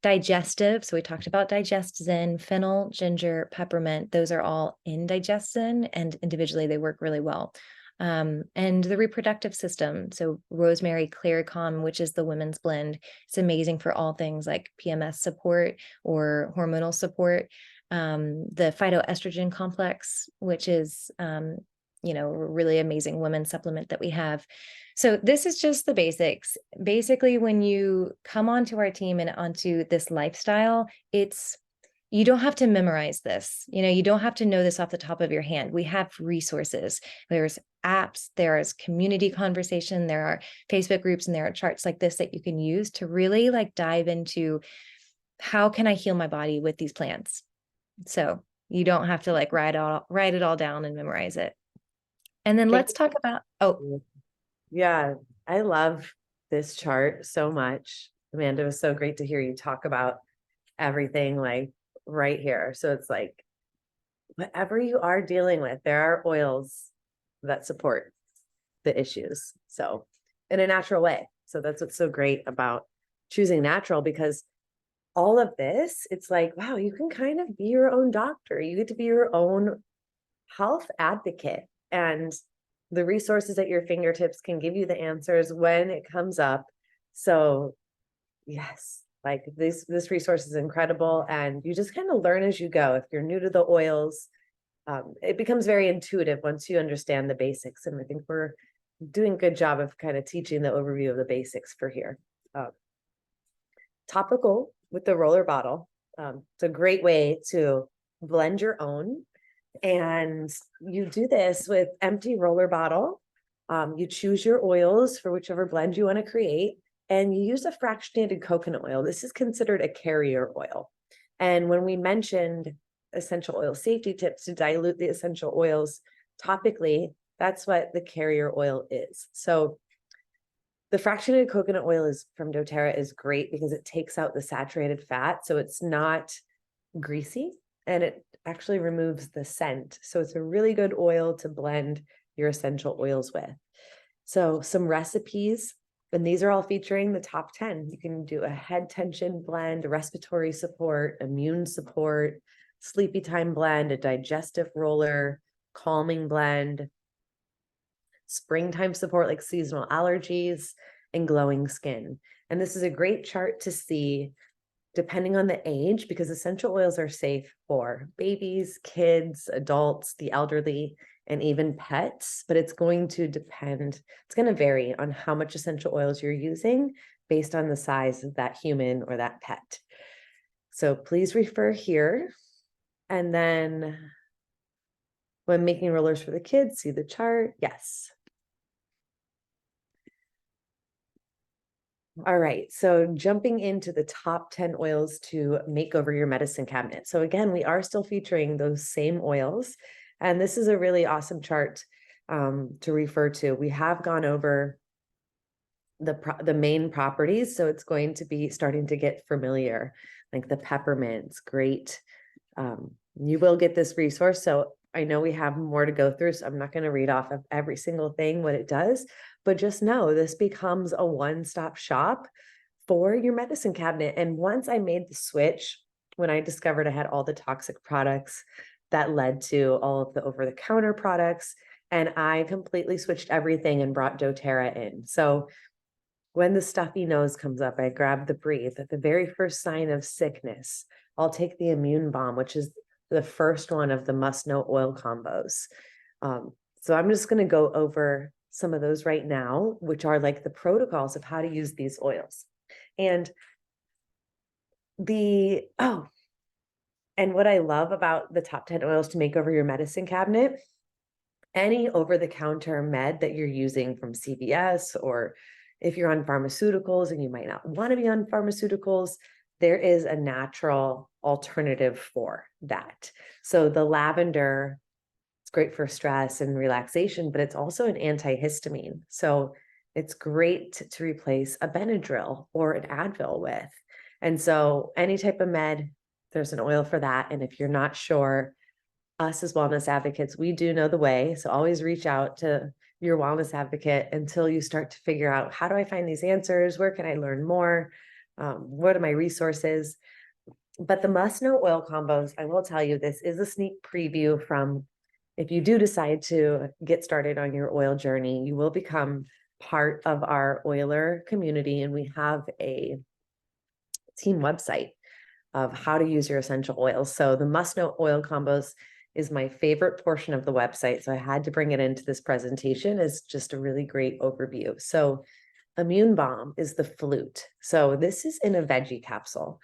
Digestive, so we talked about DigestZen, fennel, ginger, peppermint. Those are all in DigestZen, and individually they work really well. And the reproductive system, so rosemary, Claricom, which is the women's blend, it's amazing for all things like PMS support or hormonal support. The phytoestrogen complex, which is a really amazing women's supplement that we have. So this is just the basics. Basically, when you come onto our team and onto this lifestyle, you don't have to memorize this. You don't have to know this off the top of your hand. We have resources. There's apps, there's community conversation, there are Facebook groups, and there are charts like this that you can use to really dive into how can I heal my body with these plants. So you don't have to write it all down and memorize it. And then let's talk about, yeah, I love this chart so much. Amanda, it was so great to hear you talk about everything right here. So it's whatever you are dealing with, there are oils that support the issues. So in a natural way. So that's what's so great about choosing natural, because all of this, it's wow, you can kind of be your own doctor. You get to be your own health advocate, and the resources at your fingertips can give you the answers when it comes up. So yes, this resource is incredible, and you just kind of learn as you go. If you're new to the oils, it becomes very intuitive once you understand the basics. And I think we're doing a good job of kind of teaching the overview of the basics for here. Topical with the roller bottle. It's a great way to blend your own. And you do this with empty roller bottle. You choose your oils for whichever blend you want to create, and you use a fractionated coconut oil. This is considered a carrier oil. And when we mentioned essential oil safety tips to dilute the essential oils topically, that's what the carrier oil is. So the fractionated coconut oil from doTERRA is great because it takes out the saturated fat. So it's not greasy and it actually removes the scent. So it's a really good oil to blend your essential oils with. So some recipes, and these are all featuring the top 10. You can do a head tension blend, a respiratory support, immune support, sleepy time blend, a digestive roller, calming blend, springtime support like seasonal allergies, and glowing skin. And this is a great chart to see depending on the age, because essential oils are safe for babies, kids, adults, the elderly, and even pets, but it's going to depend, it's going to vary on how much essential oils you're using based on the size of that human or that pet. So please refer here. And then when making rollers for the kids, see the chart. Yes. All right, so jumping into the top 10 oils to make over your medicine cabinet. So again, we are still featuring those same oils, and this is a really awesome chart to refer to. We have gone over the main properties, so it's going to be starting to get familiar, like the peppermints, great. You will get this resource, so I know we have more to go through, so I'm not going to read off of every single thing, what it does, but just know this becomes a one-stop shop for your medicine cabinet. And once I made the switch, when I discovered I had all the toxic products, that led to all of the over-the-counter products, and I completely switched everything and brought doTERRA in. So when the stuffy nose comes up, I grab the Breathe. At the very first sign of sickness, I'll take the Immune Balm, which is the first one of the must-know oil combos. So I'm just going to go over some of those right now, which are like the protocols of how to use these oils. And and what I love about the top 10 oils to make over your medicine cabinet, any over-the-counter med that you're using from CVS, or if you're on pharmaceuticals and you might not want to be on pharmaceuticals, there is a natural alternative for that. So the lavender, it's great for stress and relaxation, but it's also an antihistamine. So it's great to replace a Benadryl or an Advil with. And so any type of med, there's an oil for that. And if you're not sure, us as wellness advocates, we do know the way. So always reach out to your wellness advocate until you start to figure out, how do I find these answers? Where can I learn more? What are my resources? But the must-know oil combos, I will tell you, this is a sneak preview from, if you do decide to get started on your oil journey, you will become part of our oiler community. And we have a team website of how to use your essential oils. So the must-know oil combos is my favorite portion of the website. So I had to bring it into this presentation as just a really great overview. So Immune Balm is the flute. So this is in a veggie capsule.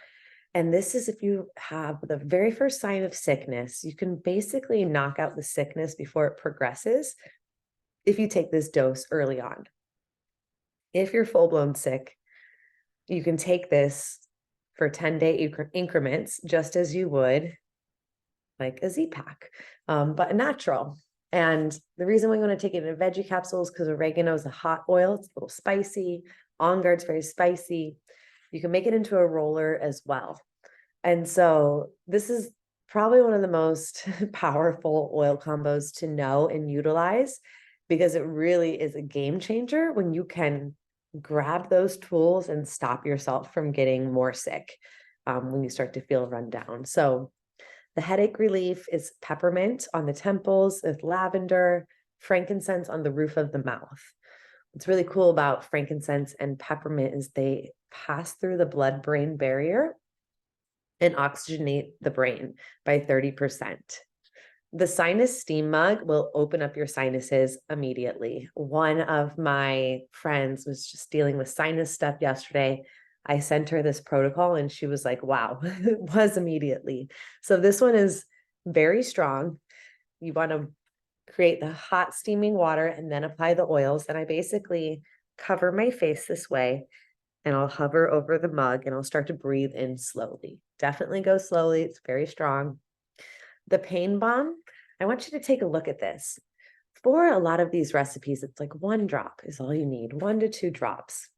And this is if you have the very first sign of sickness, you can basically knock out the sickness before it progresses if you take this dose early on. If you're full-blown sick, you can take this for 10-day increments, just as you would like a Z-Pack, but natural. And the reason we want to take it in a veggie capsule is because oregano is a hot oil. It's a little spicy. On Guard's very spicy. You can make it into a roller as well. And so this is probably one of the most powerful oil combos to know and utilize, because it really is a game changer when you can grab those tools and stop yourself from getting more sick when you start to feel run down. So the headache relief is peppermint on the temples, with lavender, frankincense on the roof of the mouth. What's really cool about frankincense and peppermint is they pass through the blood-brain barrier and oxygenate the brain by 30%. The sinus steam mug will open up your sinuses immediately. One of my friends was just dealing with sinus stuff yesterday. I sent her this protocol and she was like, wow, it was immediately. So this one is very strong. You want to create the hot steaming water and then apply the oils. And I basically cover my face this way and I'll hover over the mug and I'll start to breathe in slowly. Definitely go slowly. It's very strong. The pain balm, I want you to take a look at this. For a lot of these recipes, it's like 1 drop is all you need, 1 to 2 drops.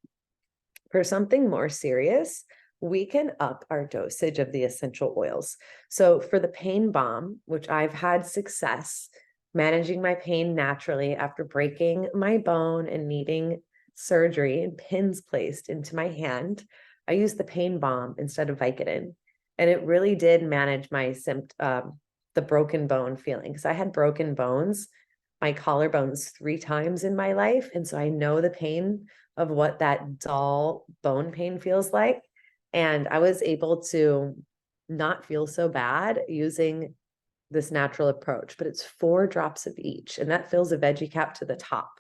For something more serious, we can up our dosage of the essential oils. So for the pain balm, which I've had success managing my pain naturally after breaking my bone and needing surgery and pins placed into my hand, I used the pain balm instead of Vicodin. And it really did manage my the broken bone feeling, because I had broken bones, my collarbones 3 times in my life. And so I know the pain of what that dull bone pain feels like. And I was able to not feel so bad using this natural approach, but it's 4 drops of each, and that fills a veggie cap to the top.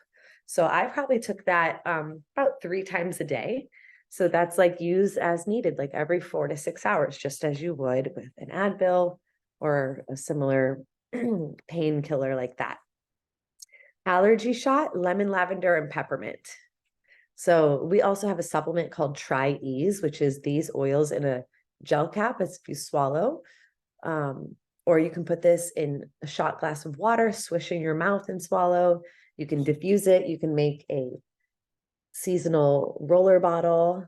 So I probably took that about 3 times a day. So that's like use as needed, like every 4 to 6 hours, just as you would with an Advil or a similar painkiller like that. Allergy shot, lemon, lavender, and peppermint. So we also have a supplement called Tri-Ease, which is these oils in a gel cap as if you swallow. Or you can put this in a shot glass of water, swish in your mouth and swallow. You can diffuse it. You can make a seasonal roller bottle.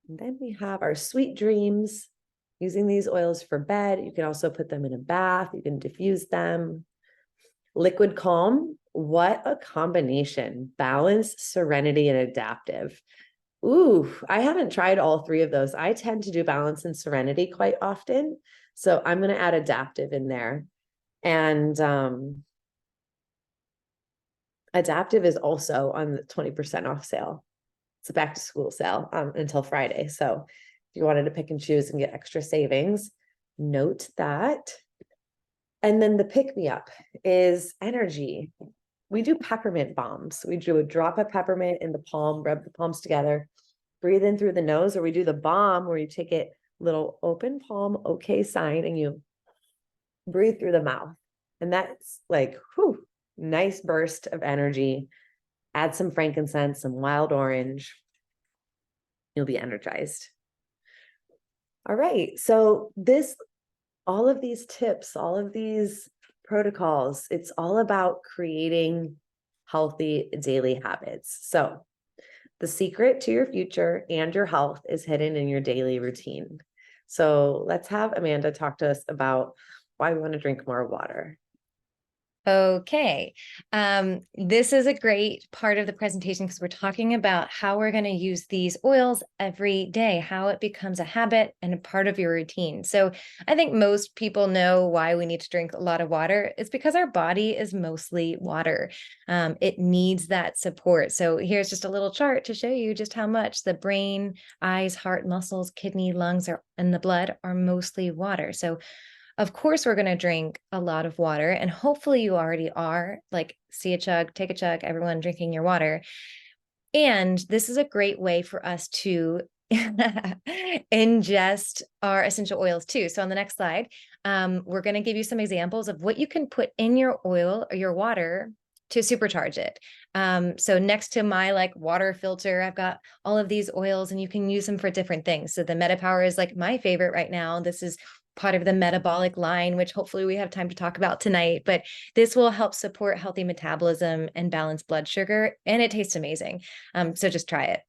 And then we have our Sweet Dreams, using these oils for bed. You can also put them in a bath. You can diffuse them. Liquid Calm, what a combination. Balance, serenity, and adaptive. Ooh, I haven't tried all 3 of those. I tend to do balance and serenity quite often. So I'm going to add adaptive in there. And adaptive is also on the 20% off sale. It's a back to school sale until Friday. So if you wanted to pick and choose and get extra savings, note that. And then the pick me up is energy. We do peppermint bombs. We do a drop of peppermint in the palm, rub the palms together, breathe in through the nose, or we do the balm where you take it little open palm, okay sign, and you breathe through the mouth. And that's like, whew, nice burst of energy. Add some frankincense, some wild orange. You'll be energized. All right. So all of these tips, all of these protocols, it's all about creating healthy daily habits. So the secret to your future and your health is hidden in your daily routine. So let's have Amanda talk to us about why we want to drink more water. Okay. This is a great part of the presentation because we're talking about how we're going to use these oils every day, how it becomes a habit and a part of your routine. So I think most people know why we need to drink a lot of water. It's because our body is mostly water. It needs that support. So here's just a little chart to show you just how much the brain, eyes, heart, muscles, kidney, lungs and the blood are mostly water. So of course, we're going to drink a lot of water, and hopefully you already are. Like, see a chug, take a chug, everyone drinking your water. And this is a great way for us to ingest our essential oils too. So on the next slide, we're going to give you some examples of what you can put in your oil or your water to supercharge it. So next to my like water filter, I've got all of these oils and you can use them for different things. So the MetaPower is like my favorite right now. This is part of the metabolic line, which hopefully we have time to talk about tonight, but this will help support healthy metabolism and balance blood sugar, and it tastes amazing. So just try it.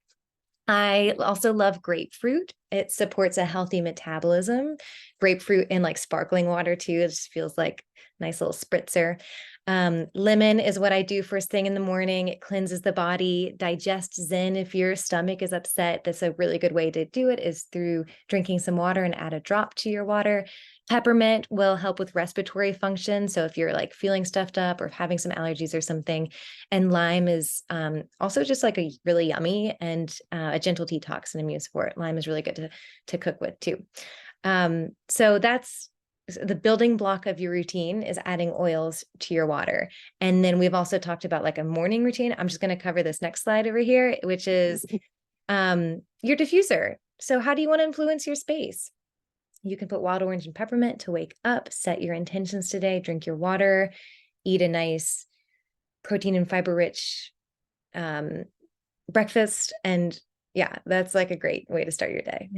I also love grapefruit. It supports a healthy metabolism. Grapefruit in like sparkling water too. It just feels like a nice little spritzer. Lemon is what I do first thing in the morning. It cleanses the body, digests Zen. If your stomach is upset, that's a really good way to do it is through drinking some water and add a drop to your water. Peppermint will help with respiratory function. So if you're like feeling stuffed up or having some allergies or something, and lime is also just like a really yummy and a gentle detox and immune support. Lime is really good to cook with too. So that's the building block of your routine is adding oils to your water. And then we've also talked about like a morning routine. I'm just going to cover this next slide over here, which is your diffuser. So how do you want to influence your space? You can put wild orange and peppermint to wake up, set your intentions today, drink your water, eat a nice protein and fiber rich breakfast. And yeah, that's like a great way to start your day.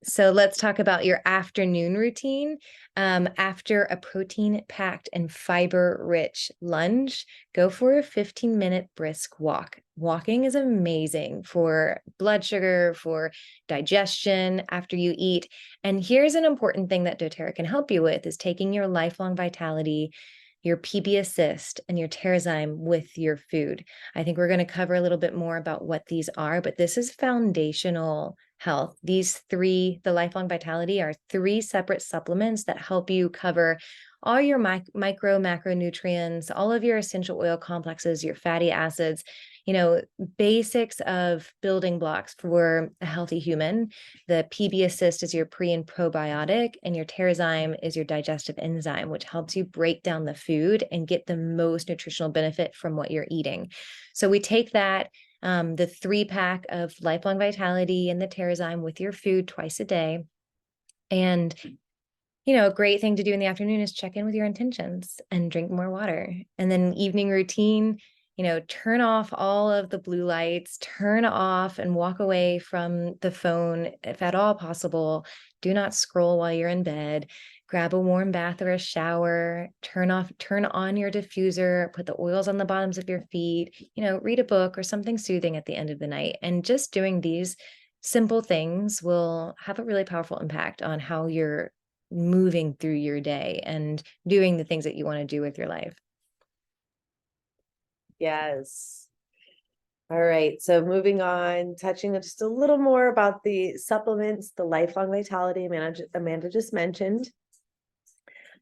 So let's talk about your afternoon routine. After a protein-packed and fiber-rich lunch, go for a 15-minute brisk walk. Walking is amazing for blood sugar, for digestion after you eat. And here's an important thing that doTERRA can help you with is taking your lifelong vitality, your PB Assist, and your Terrazyme with your food. I think we're going to cover a little bit more about what these are, but this is foundational health. These three, the Lifelong Vitality, are three separate supplements that help you cover all your micro, macronutrients, all of your essential oil complexes, your fatty acids, basics of building blocks for a healthy human. The PB Assist is your pre and probiotic, and your Terrazyme is your digestive enzyme, which helps you break down the food and get the most nutritional benefit from what you're eating. So we take that, the 3-pack of Lifelong Vitality and the Terrazyme with your food twice a day. And a great thing to do in the afternoon is check in with your intentions and drink more water. And then evening routine, turn off all of the blue lights, turn off and walk away from the phone if at all possible. Do not scroll while you're in bed. Grab a warm bath or a shower, turn on your diffuser, put the oils on the bottoms of your feet, read a book or something soothing at the end of the night. And just doing these simple things will have a really powerful impact on how you're moving through your day and doing the things that you want to do with your life. Yes. All right. So moving on, touching just a little more about the supplements, the Lifelong Vitality Amanda just mentioned.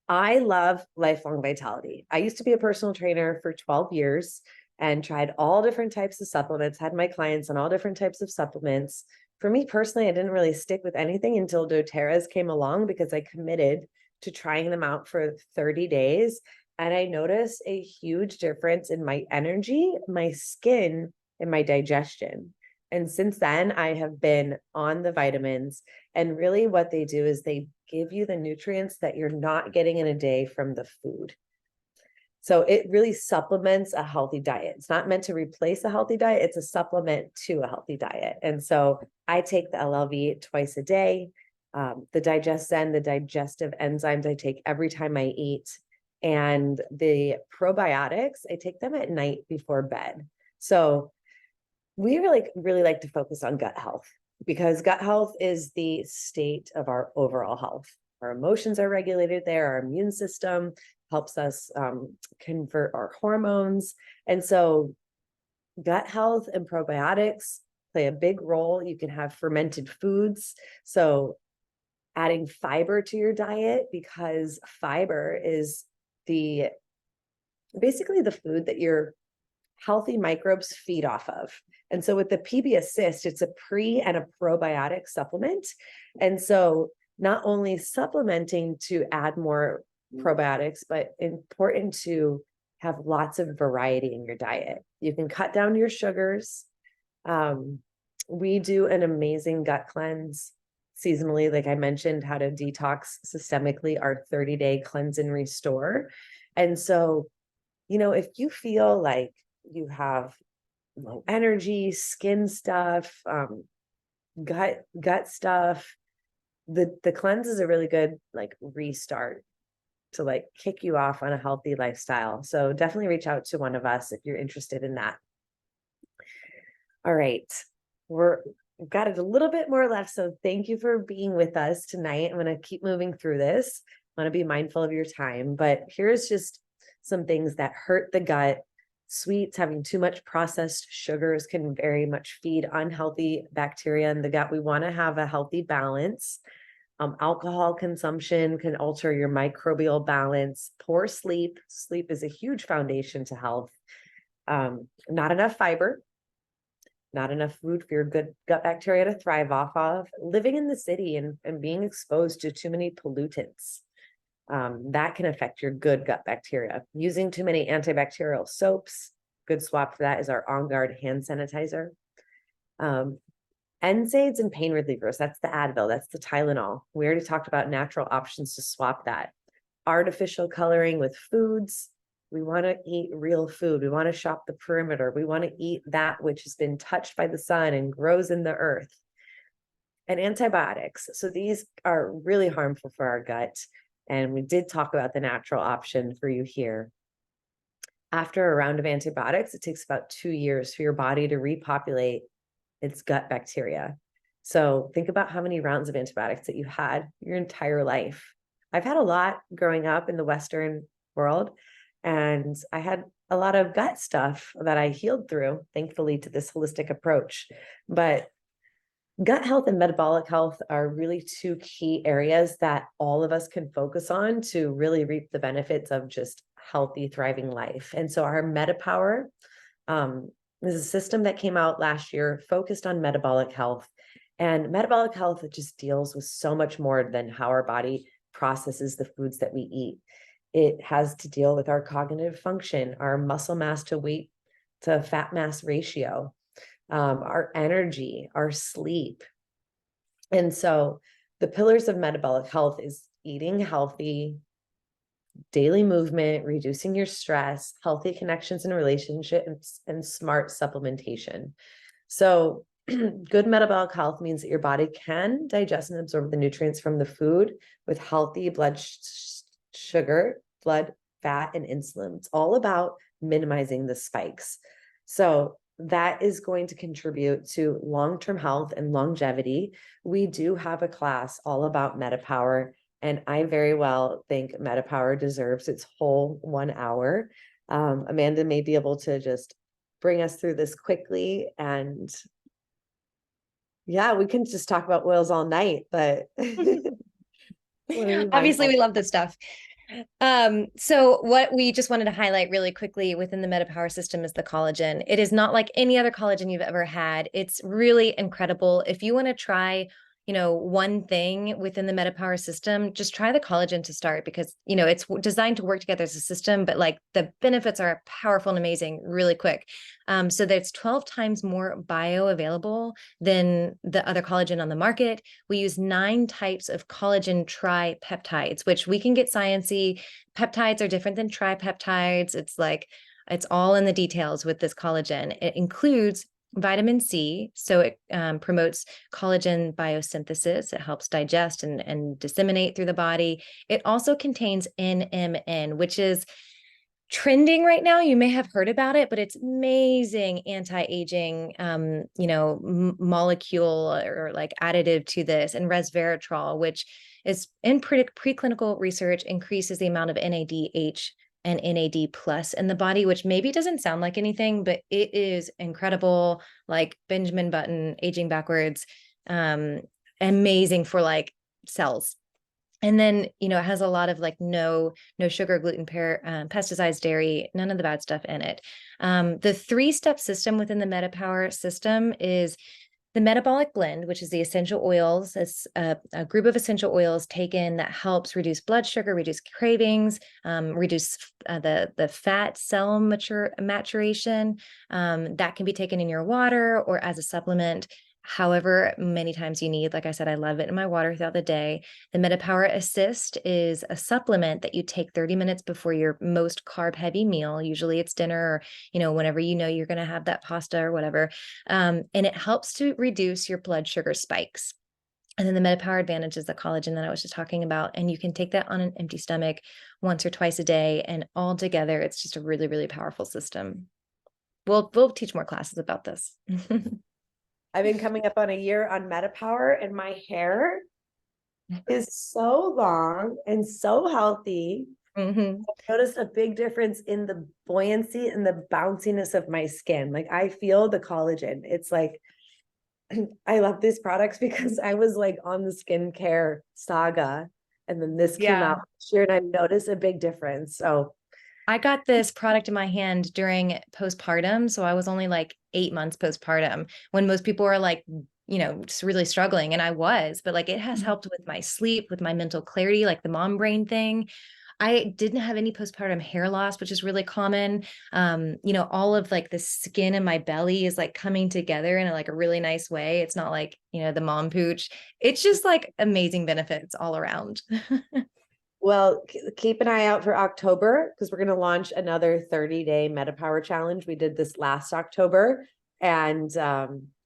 I love Lifelong Vitality. I used to be a personal trainer for 12 years and tried all different types of supplements, had my clients on all different types of supplements. For me personally, I didn't really stick with anything until doTERRA's came along because I committed to trying them out for 30 days. And I noticed a huge difference in my energy, my skin, and my digestion. And since then, I have been on the vitamins. And really what they do is they give you the nutrients that you're not getting in a day from the food. So it really supplements a healthy diet. It's not meant to replace a healthy diet. It's a supplement to a healthy diet. And so I take the LLV twice a day. The DigestZen, the digestive enzymes, I take every time I eat. And the probiotics, I take them at night before bed. So we really like to focus on gut health because gut health is the state of our overall health. Our emotions are regulated there. Our immune system helps us convert our hormones. And so gut health and probiotics play a big role. You can have fermented foods. So adding fiber to your diet, because fiber is basically the food that your healthy microbes feed off of. And so with the PB Assist, it's a pre and a probiotic supplement. And so not only supplementing to add more probiotics, but important to have lots of variety in your diet. You can cut down your sugars. We do an amazing gut cleanse seasonally, like I mentioned, how to detox systemically, our 30-day cleanse and restore. And so, if you feel like you have low energy, skin stuff, gut stuff, the cleanse is a really good restart to kick you off on a healthy lifestyle. So definitely reach out to one of us if you're interested in that. All right. We've got it a little bit more left. So thank you for being with us tonight. I'm going to keep moving through this. I want to be mindful of your time, but here's just some things that hurt the gut. Sweets, having too much processed sugars can very much feed unhealthy bacteria in the gut. We want to have a healthy balance. Alcohol consumption can alter your microbial balance. Poor sleep. Sleep is a huge foundation to health. Not enough fiber. Not enough food for your good gut bacteria to thrive off of. Living in the city and being exposed to too many pollutants. That can affect your good gut bacteria. Using too many antibacterial soaps. Good swap for that is our On Guard hand sanitizer. NSAIDs and pain relievers. That's the Advil. That's the Tylenol. We already talked about natural options to swap that. Artificial coloring with foods. We want to eat real food. We want to shop the perimeter. We want to eat that which has been touched by the sun and grows in the earth. and antibiotics. So these are really harmful for our gut. And we did talk about the natural option for you here. After a round of antibiotics, it takes about 2 years for your body to repopulate its gut bacteria. So think about how many rounds of antibiotics that you had your entire life. I've had a lot growing up in the Western world, and I had a lot of gut stuff that I healed through, thankfully, to this holistic approach. But gut health and metabolic health are really two key areas that all of us can focus on to really reap the benefits of just healthy, thriving life. And so our MetaPower is a system that came out last year focused on metabolic health. And metabolic health, it just deals with so much more than how our body processes the foods that we eat. It has to deal with our cognitive function, our muscle mass to weight to fat mass ratio, our energy, our sleep. And so the pillars of metabolic health is eating healthy, daily movement, reducing your stress, healthy connections and relationships, and smart supplementation. So good metabolic health means that your body can digest and absorb the nutrients from the food with healthy blood sugar, blood fat, and insulin. It's all about minimizing the spikes. So that is going to contribute to long-term health and longevity. We do have a class all about MetaPower, and I very well think MetaPower deserves its whole 1 hour. Amanda may be able to just bring us through this quickly, and yeah, we can just talk about oils all night, but Obviously, we love this stuff. So what we just wanted to highlight really quickly within the MetaPower system is the collagen. It is not like any other collagen you've ever had. It's really incredible. If you want to try, one thing within the MetaPower system, just try the collagen to start, because, it's designed to work together as a system, but like the benefits are powerful and amazing really quick. So that's 12 times more bioavailable than the other collagen on the market. We use 9 types of collagen tripeptides, which we can get sciencey. Peptides are different than tripeptides. It's all in the details with this collagen. It includes vitamin C, so it promotes collagen biosynthesis. It helps digest and disseminate through the body. It also contains NMN, which is trending right now. You may have heard about it, but it's amazing anti-aging, molecule or like additive to this, and resveratrol, which is in preclinical research, increases the amount of NADH and NAD plus in the body, which maybe doesn't sound like anything, but it is incredible. Like Benjamin Button, aging backwards, amazing for like cells. And then, it has a lot of like no sugar, gluten, pesticides, dairy, none of the bad stuff in it. The 3-step system within the MetaPower system is the metabolic blend, which is the essential oils. It's a group of essential oils taken that helps reduce blood sugar, reduce cravings, reduce the fat cell maturation. That can be taken in your water or as a supplement, however many times you need. Like I said, I love it in my water throughout the day. The MetaPower Assist is a supplement that you take 30 minutes before your most carb heavy meal. Usually it's dinner, or, whenever you're going to have that pasta or whatever. And it helps to reduce your blood sugar spikes. And then the MetaPower Advantage is the collagen that I was just talking about. And you can take that on an empty stomach once or twice a day. And all together, it's just a really, really powerful system. We'll teach more classes about this. I've been coming up on a year on MetaPower, and my hair is so long and so healthy. Mm-hmm. I've noticed a big difference in the buoyancy and the bounciness of my skin. Like I feel the collagen. It's like, I love these products because I was like on the skincare saga, and then this came out this year, and I noticed a big difference. So I got this product in my hand during postpartum. So I was only like 8 months postpartum, when most people are like, just really struggling. And I was, but like it has helped with my sleep, with my mental clarity, like the mom brain thing. I didn't have any postpartum hair loss, which is really common. All of like the skin in my belly is like coming together in a really nice way. It's not like, the mom pooch. It's just like amazing benefits all around. well, keep an eye out for October, because we're going to launch another 30-day MetaPower challenge. We did this last October, and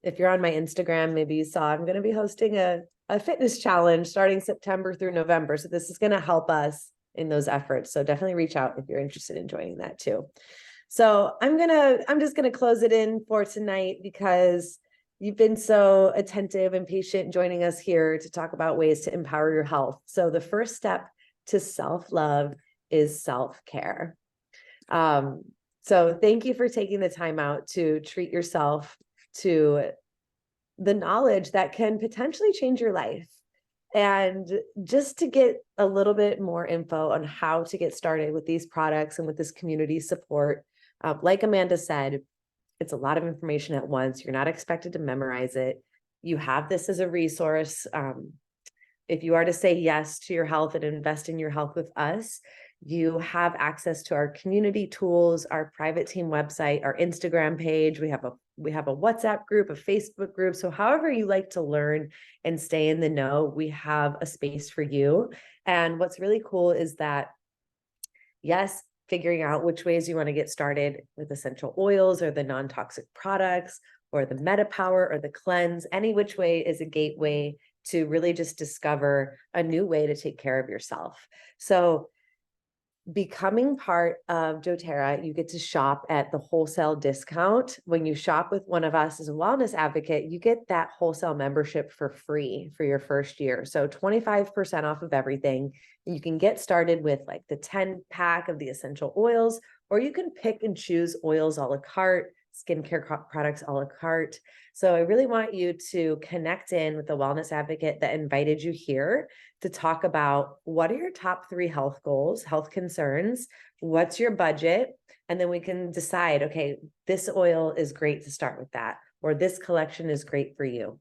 if you're on my Instagram, maybe you saw I'm going to be hosting a fitness challenge starting September through November. So this is going to help us in those efforts. So definitely reach out if you're interested in joining that too. So I'm just gonna close it in for tonight because you've been so attentive and patient joining us here to talk about ways to empower your health. So the first step to self-love is self-care. So thank you for taking the time out to treat yourself to the knowledge that can potentially change your life. And just to get a little bit more info on how to get started with these products and with this community support, like Amanda said, it's a lot of information at once. You're not expected to memorize it. You have this as a resource. If you are to say yes to your health and invest in your health with us, you have access to our community tools, our private team website, our Instagram page. We have a WhatsApp group, a Facebook group. So however you like to learn and stay in the know, we have a space for you. And what's really cool is that, yes, figuring out which ways you want to get started with essential oils or the non-toxic products or the MetaPower or the cleanse, any which way is a gateway to really just discover a new way to take care of yourself. So becoming part of doTERRA, you get to shop at the wholesale discount. When you shop with one of us as a wellness advocate, you get that wholesale membership for free for your first year. So 25% off of everything. You can get started with like the 10 pack of the essential oils, or you can pick and choose oils a la carte, skincare products a la carte. So I really want you to connect in with the wellness advocate that invited you here to talk about what are your top 3 health goals, health concerns, what's your budget, and then we can decide, okay, this oil is great to start with that, or this collection is great for you.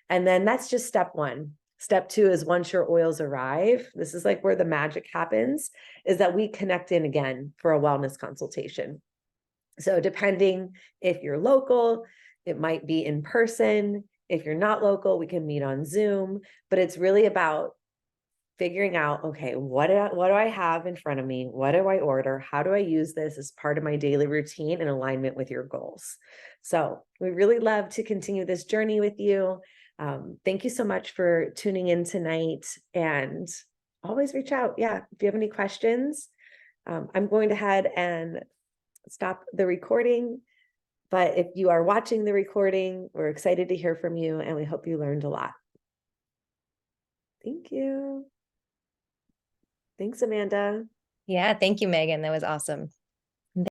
And then that's just step 1. Step 2 is once your oils arrive, this is like where the magic happens, is that we connect in again for a wellness consultation. So depending if you're local, it might be in person. If you're not local, we can meet on Zoom, but it's really about figuring out, okay, what do I have in front of me? What do I order? How do I use this as part of my daily routine in alignment with your goals? So we really love to continue this journey with you. Thank you so much for tuning in tonight, and always reach out. Yeah, if you have any questions, I'm going to head and stop the recording. But if you are watching the recording, we're excited to hear from you, and we hope you learned a lot. Thank you. Thanks, Amanda. Yeah, thank you, Megan. That was awesome.